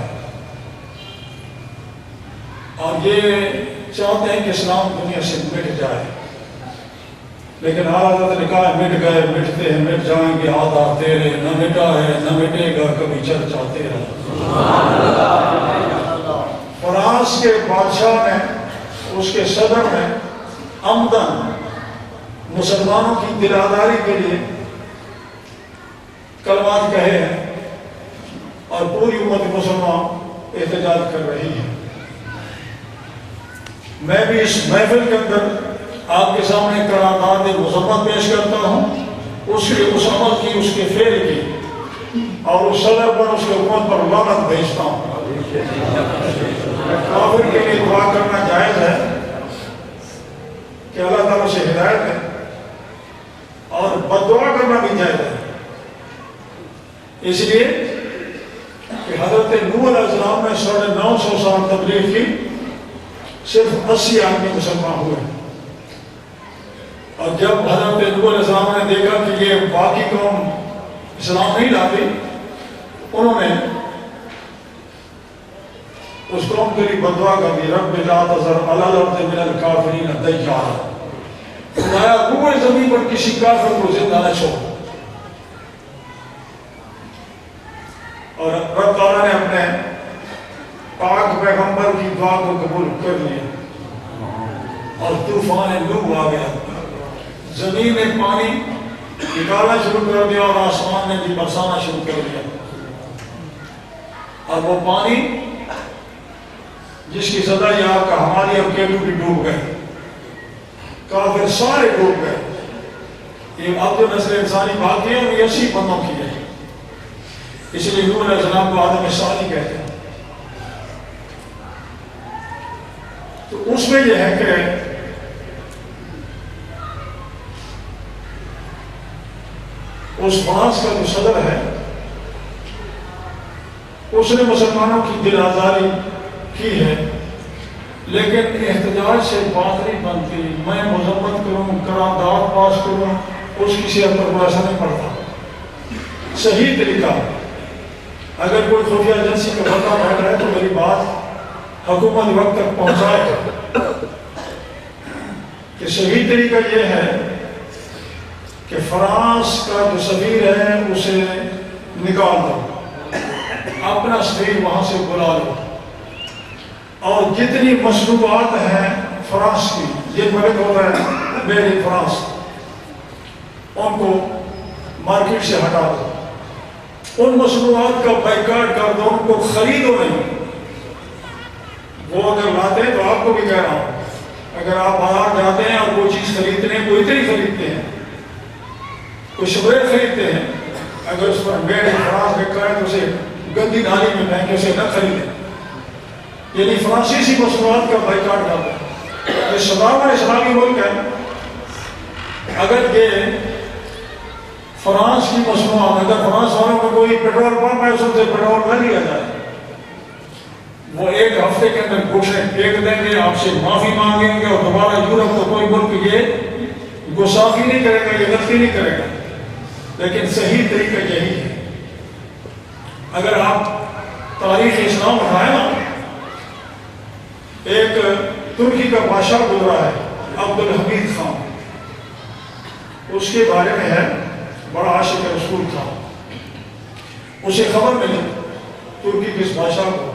اور یہ چاہتے ہیں کہ اسلام دنیا سے مٹ جائے، لیکن حالات نکاح مٹ گئے، مٹتے ہیں، مٹ جائیں گے، آدھار تیرے، نہ مٹا ہے نہ مٹے گا کبھی چرچا تیرا۔ فرانس کے بادشاہ نے، اس کے صدر نے عمدن مسلمانوں کی دلاداری کے لیے کلمات کہے ہیں، اور پوری امت مسلمان احتجاج کر رہی ہے۔ میں بھی اس محفل کے اندر آپ کے سامنے قرارداد مذمت پیش کرتا ہوں، اس کے اس عمل کی، اس کے فعل کی، اور اس صدر پر، اس کے حکومت پر لعنت بھیجتا ہوں۔ کافر کے لیے دعا کرنا جائز ہے کہ اللہ تعالیٰ سے ہدایت ہے، اور بد دعا کرنا بھی جائز ہے، اس لیے کہ حضرت نوح علیہ السلام نے 950 سال تبلیغ کی، صرف 80 آدمی مسلمان ہوئے، اور جب حضرت نوح علیہ السلام نے دیکھا کہ یہ باقی قوم اسلام نہیں لاتی، انہوں نے اس قوم کے لیے بد دعا کر دی، رب لا تذر علی الارض من الکافرین دیارا، خدایا روئے زمین پر کسی کافر کو زندہ نہ چھوڑ۔ اور رب تعالیٰ نے اپنے پاک پیغمبر کی دعا کو قبول کر لیا، اور طوفان نوح آ گیا، زمین میں پانی نکالنا شروع کر دیا، اور آسمان نے بھی برسانا شروع کر دیا، اور وہ پانی جس کی سزا یہ آپ کا ہماری اب کیلو بھی ڈوب گئے، کافر سارے ڈوب گئے۔ یہ اب جو نسل انسانی باقی ہے وہ 80 بندوں کی ہے، اس لیے نوح علیہ السلام کو آدم ثانی کہتے ہیں۔ تو اس میں یہ ہے کہ اس فرانس کا جو صدر ہے اس نے مسلمانوں کی دل آزاری کی ہے، لیکن احتجاج سے بات نہیں بنتی، میں مذمت کروں، قرارداد پاس کروں، اس کی صحت پر کوئی اثر نہیں پڑتا۔ صحیح طریقہ، اگر کوئی خفیہ ایجنسی کا بندہ بیٹھ رہا ہے تو میری بات حکومت وقت تک پہنچائے کہ صحیح طریقہ یہ ہے کہ فرانس کا جو سفیر ہے اسے نکال دو، اپنا سفیر وہاں سے بلا لو، اور جتنی مصنوعات ہیں فرانس کی، یہ ملک ہوتا ہے میڈ ان فرانس، ان کو مارکیٹ سے ہٹا دو، ان مصنوعات کا بائیکاٹ کر دو، ان کو خریدو نہیں۔ وہ اگر لاتے ہیں تو آپ کو بھی کہہ رہا ہوں، اگر آپ بازار جاتے ہیں اور کوئی چیز خریدتے ہیں، کوئی اتنی خریدتے ہیں، کوئی شبیر خریدتے ہیں، اگر اس پر میڈ ان فرانس لکھا ہے تو اسے گندی نالی میں پھینک کے اسے نہ خریدیں، یعنی فرانسیسی مصنوعات کا بائیکاٹ کرتا ہے۔ یہ 17واں اسلامی ملک ہے، اگر یہ فرانس کی مصنوعات، اگر فرانس والوں کا کوئی پیٹرول پمپ ہے اس سے پیٹرول نہ لیا جائے، وہ ایک ہفتے کے اندر گھوشیں پھینک دیں گے، آپ سے معافی مانگیں گے اور دوبارہ یورپ تو کوئی ملک یہ گستاخی نہیں کرے گا، یہ غلطی نہیں کرے گا. لیکن صحیح طریقہ یہی ہے. اگر آپ تاریخ اسلام اٹھائیں نا، ایک ترکی کا بادشاہ گزرا ہے عبدالحمید خان، اس کے بارے میں ہے، بڑا عاشق رسول تھا. اسے خبر ملی ترکی کے اس بادشاہ کو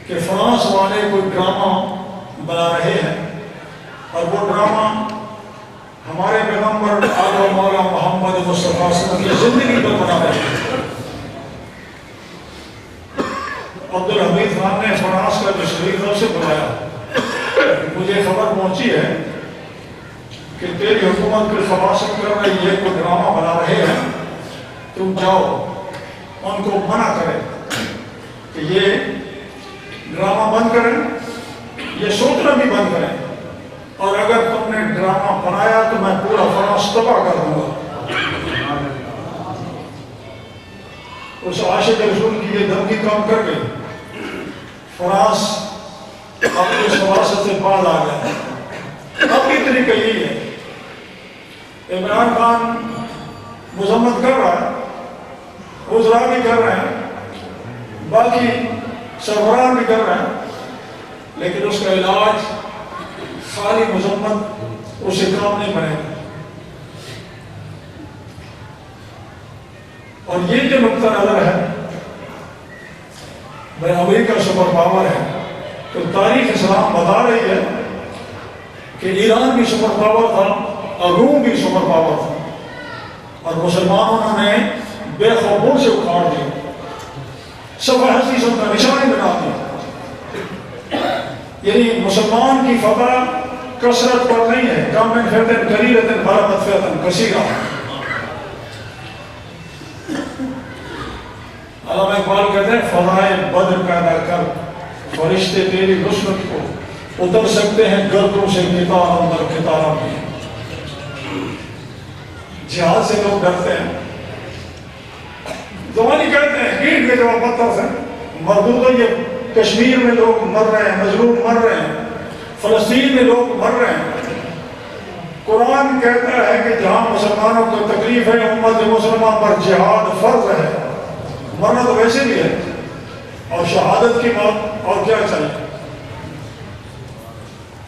کہ فرانس والے کوئی ڈرامہ بنا رہے ہیں، اور وہ ڈرامہ ہمارے پیغمبر اعلیٰ مولا محمد مصطفیٰ صلی اللہ علیہ وسلم کی زندگی پر بنا رہے ہیں. عبدالحمید خان نے فرانس کا جو شریف تھا اسے بلایا، مجھے خبر پہنچی ہے کہ تیری حکومت کو خباست کر رہی ہے، کوئی ڈرامہ بنا رہے ہیں، تم جاؤ ان کو منع کرے کہ یہ ڈرامہ بند کریں، یہ سوچنا بھی بند کریں، اور اگر تم نے ڈرامہ بنایا تو میں پورا فرانس تباہ کر دوں گا. اس عاشق رسول کی یہ دھمکی کام کر گئی. فرانس اپنی سیاست سے باز آ گیا. اب کی طریقہ یہی ہے، عمران خان مذمت کر رہا ہے، وزراء بھی کر رہے ہیں، باقی سربراہ بھی کر رہے ہیں، لیکن اس کا علاج خالی مذمت اس سے کام نہیں بنے گا. اور یہ جو نقطہ نظر ہے، بھائی امریکہ سپر پاور ہے، تو تاریخ اسلام بتا رہی ہے کہ ایران بھی سپر پاور تھا اور روم بھی سپر پاور تھا، اور مسلمانوں نے بے خوفوں سے اکھاڑ دیا، سب حسیثوں کا نشانی بنا دیا. یعنی مسلمان کی فتح کثرت پر نہیں ہے، کم من فیتن قلیلۃ غلبت فیتن کثیرہ. علامہ اقبال کہتے ہیں فضائے بدر پیدا کر، فرشتے تیری نصرت کو اتر سکتے ہیں گردوں سے کتار اندر کتار میں. جہاد سے لوگ ڈرتے ہیں، زمانی کہتے ہیں اینٹ کے جواب پتھر سے. مردود یہ کشمیر میں لوگ مر رہے ہیں، مظلوم مر رہے ہیں، فلسطین میں لوگ مر رہے ہیں. قرآن کہتا ہے کہ جہاں مسلمانوں کو تکلیف ہے امت مسلمان پر جہاد فرض ہے. مرنا تو ویسے بھی ہے، اور شہادت کی بات اور کیا چاہیے.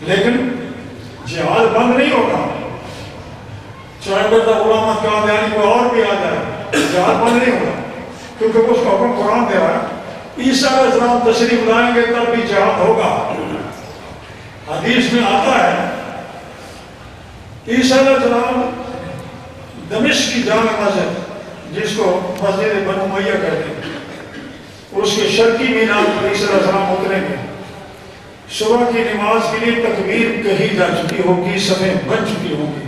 لیکن جہاد بند نہیں ہوگا، چاہے بیٹا غلامت کا یعنی کوئی اور بھی آ جائے، جہاد بند نہیں ہوگا، کیونکہ اس کا حکم قرآن دے رہا ہے. عیسیٰ علیہ السلام تشریف لائیں گے تب بھی جہاد ہوگا. حدیث میں آتا ہے عیسیٰ علیہ السلام دمشق کی جامع مسجد، جس کو مسجد بنو امیہ کہتے ہیں، اس کے شرقی مینار پر عیسیٰ علیہ السلام اتریں گے. صبح کی نماز کے لیے تکبیر کہی جا چکی ہوگی، صفیں بن چکی ہوں گی.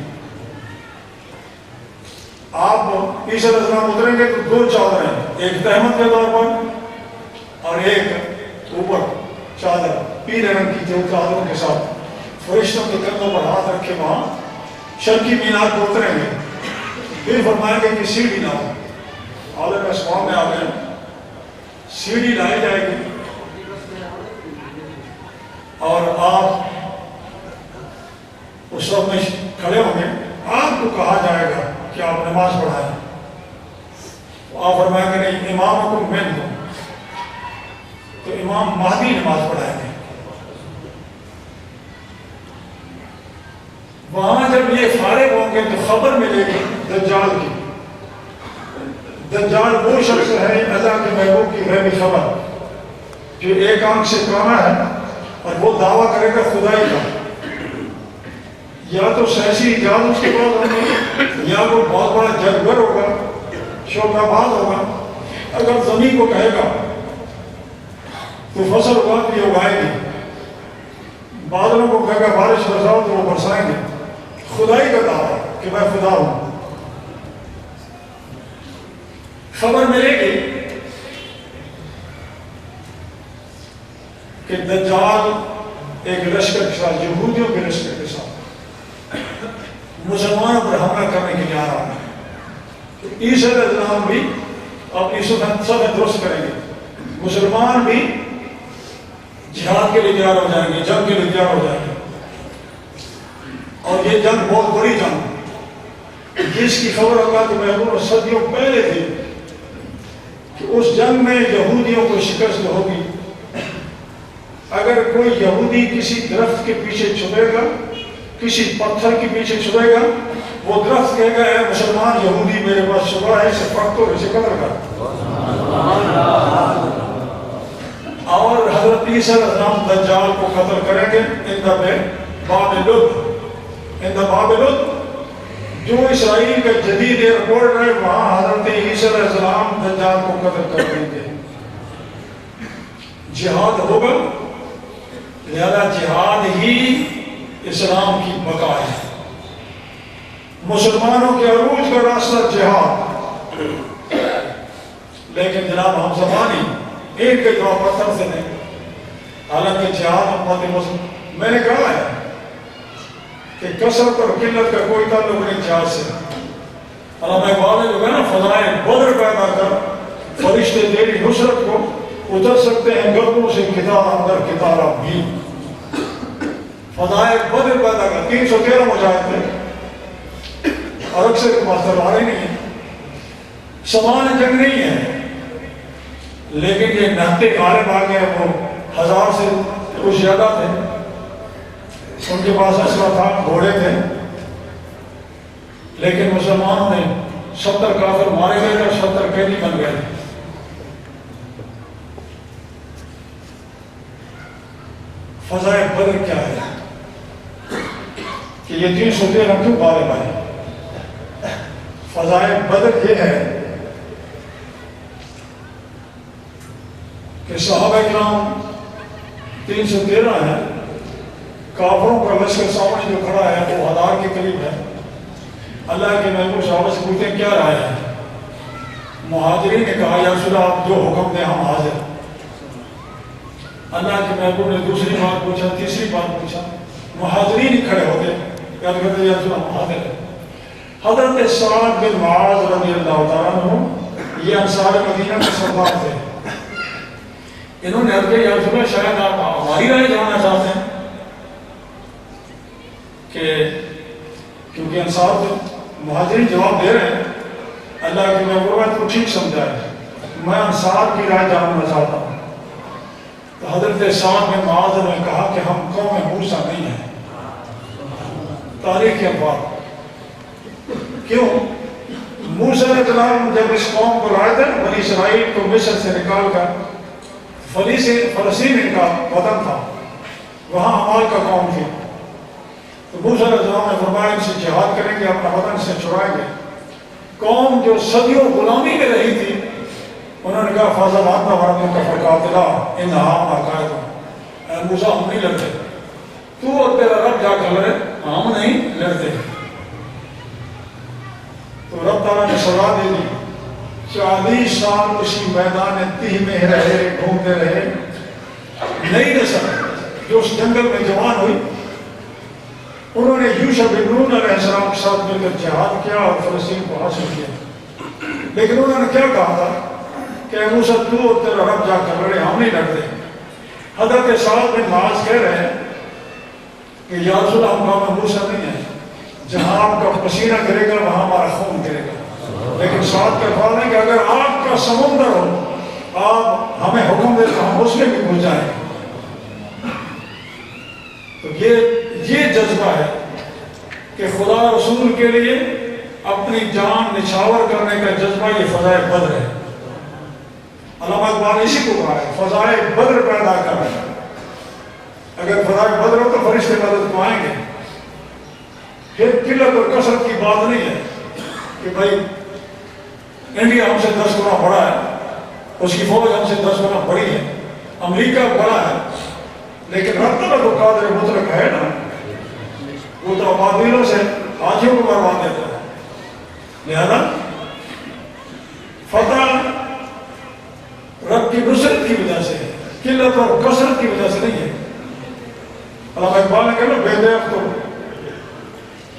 آپ عیسیٰ علیہ السلام اتریں گے تو دو چادریں، ایک تہمت کے طور پر اور ایک اوپر چادر پیلے رنگ کی، جو چادروں کے ساتھ فرشتوں کے کندھوں پر ہاتھ رکھے وہاں شرقی مینار کو اتریں گے. پھر فرمائیں گے کہ سیڑھی لاؤ. عالم اسماء میں آ گئے، سیڑھی لائی جائے گی اور آپ اس وقت میں کھڑے ہوں گے. آپ کو کہا جائے گا کہ آپ نماز پڑھائیں. آپ فرمائیں گے نہیں، امام کو میں دوں، تو امام مہدی نماز پڑھائیں گے. وہاں جب یہ فارغ ہوں گے تو خبر ملے گی دجال کی. دجال وہ شخص ہے اللہ کے محبوب کی غیبی خبر، جو ایک آنکھ سے کانا ہے اور وہ دعویٰ کرے گا خدائی کا. یا تو سیاسی ایجاد اس کے پاس ہوگی، یا وہ بہت بڑا جادوگر ہوگا، شوکہ باز ہوگا. اگر زمین کو کہے گا تو فصل اگا کے اگائے گی، بادلوں کو کہے گا بارش برساؤ تو وہ برسائیں گے. خدائی کا دعویٰ کہ میں خدا ہوں. خبر ملے گی کہ دجال ایک لشکر کے ساتھ، یہودیوں کے لشکر کے ساتھ مسلمانوں پر حملہ کرنے کے لیے آ رہا ہے. تو عیسیٰ علیہ السلام بھی اپنی صفحہ درست کریں گے. مسلمان بھی جہاد کے لیے تیار ہو جائیں گے, جنگ کے لیے تیار ہو جائیں گے. اور یہ جنگ بہت بڑی جنگ, جس کی خبر اللہ کے محبوب صدیوں پہلے تھی کہ اس جنگ میں یہودیوں کو شکست ہوگی. اگر کوئی یہودی کسی درخت کے پیچھے چھپے گا, کسی پتھر کے پیچھے چھپے گا, وہ درخت کہے گا اے مسلمان یہودی میرے پاس چھپا ہے, اسے پکڑو, اسے قتل کر. اور حضرت عیسیٰ علیہ السلام دجال کو قتل کریں گے ان دا باب لد. جو اسرائیل کا جدید ایئرپورٹ ہے وہاں حضرت عیسیٰ علیہ السلام دجال کو قتل کر دیں گے. جہاد ہوگا, لہذا جہاد ہی اسلام کی بقا ہے. مسلمانوں کے عروج کا راستہ جہاد, لیکن جناب ہم زمانی ایک کے جواب پتھر سے نہیں. حالانکہ جہاد میں نے کہا ہے کہ کثرت اور قلت کا کوئی تعلق نہیں جہاد سے. علامہ اقبال نے جو ہے نا, فضائے بدر پیدا کر فرشتے تیری نصرت کو اتر سکتے ہیں گردوں سے کتاب اندر کتارہ بھی. فضائے بدر پیدا کر 313 مجاہد تھے اور اکثر کے پاس تلواریں نہیں ہیں, سامان جنگ نہیں ہے, لیکن یہ نہتے غالب آ گئے, وہ 1000 سے کچھ زیادہ تھے, ان کے پاس اسلحہ تھا, گھوڑے تھے, لیکن مسلمانوں نے 70 کافر مارے گئے اور 70 قیدی بن گئے. فضائے بدر کیا ہے کہ یہ 313 کیوں غالب آئے؟ فضائے بدر یہ ہے کہ صحابہ کرام 313 ہیں, کافروں کا لشکر سامنے جو کھڑا ہے وہ 1000 کے قریب ہے. اللہ کے محبوب صحابہ سے پوچھتے ہیں کیا رائے ہے؟ مہاجرین نے کہا یا رسول اللہ آپ جو حکم دیں ہم حاضر. اللہ کے محبوب نے دوسری بات پوچھا, تیسری بات پوچھا, مہاجرین ہی کھڑے ہوتے کیا کہتے یا رسول اللہ حاضر ہے. حضرت سعد بن معاذ رضی اللہ تعالیٰ عنہ یہ انصار مدینہ کے سردار تھے. انہوں نے عرض کیا یا رسول اللہ شاید آپ ہماری رائے جاننا چاہتے ہیں کہ کیونکہ انصار مہاجرین جواب دے رہے ہیں. اللہ کے محبوب تو ٹھیک سمجھا ہے, میں انصار کی رائے جاننا چاہتا ہوں. تو حضرت سعد بن معاذ نے کہا کہ ہم قوم موسیٰ نہیں ہیں. تاریخ کے افواد کیوں؟ موسیٰ علیہ السلام جب اس قوم کو لائے تھے بنی اسرائیل کو مصر سے نکال کر فلسطین ان کا وطن تھا, وہاں عمال کا قوم تھی. تو موسیٰ علیہ السلام نے فرمایا ان سے جہاد کریں گے, اپنا وطن سے چھڑائیں گے. قوم جو صدیوں غلامی میں رہی تھی انہوں نے کہا فاضل آتنا ورنوں کا فرقاتلا ان ہام عقائد, اے موسیٰ ہم نہیں لڑتے, تو اور تیرا رب جا کر لڑے, ہم نہیں لڑتے. تو رب تعالیٰ نے سزا دے دی. 40 سال اسی میدان تیہ میں رہے, گھومتے رہے. نئی نسل جو اس جنگل میں جوان ہوئی انہوں نے یوشع بن نون علیہ السلام کے ساتھ مل کر جہاد کیا اور فلسطین کو حاصل کیا. لیکن انہوں نے کیا کہا تھا کہ اے موسیٰ تو اور تیرا رب جا کر لڑے, ہم نہیں لڑتے. حضرت سعد بن معاذ کہہ رہے ہیں کہ یا رسول اللہ ہم قوم موسیٰ نہیں ہیں, جہاں آپ کا پسینہ گرے گا وہاں ہمارا خون گرے گا. لیکن سعد کا خیال ہے کہ اگر آپ کا سمندر ہو, آپ ہمیں حکم دے تو ہم اس میں بھی گھس جائیں. تو یہ جذبہ ہے کہ خدا رسول کے لیے اپنی جان نچھاور کرنے کا جذبہ, یہ فضائے بدر ہے. علامہ اقبال اسی کو کہا ہے فضائے بدر پیدا کر. اگر فضائے بدر ہو تو فرشتے مدد کو آئیں گے. پھر قلت اور کثرت کی بات نہیں ہے کہ بھائی انڈیا ہم سے 10 گنا بڑا ہے, اس کی فوج ہم سے 10 گنا بڑی ہے, امریکہ بڑا ہے, لیکن رب تعالیٰ تو قادر مطلق ہے نا, وہ تو آبادیوں سے حاجیوں کو مروا دیتا ہے. لہذا فتح رب کی نصرت کی وجہ سے ہے, قلت اور کثرت کی وجہ سے نہیں ہے. علامہ اقبال نے کہا بے دریافت تو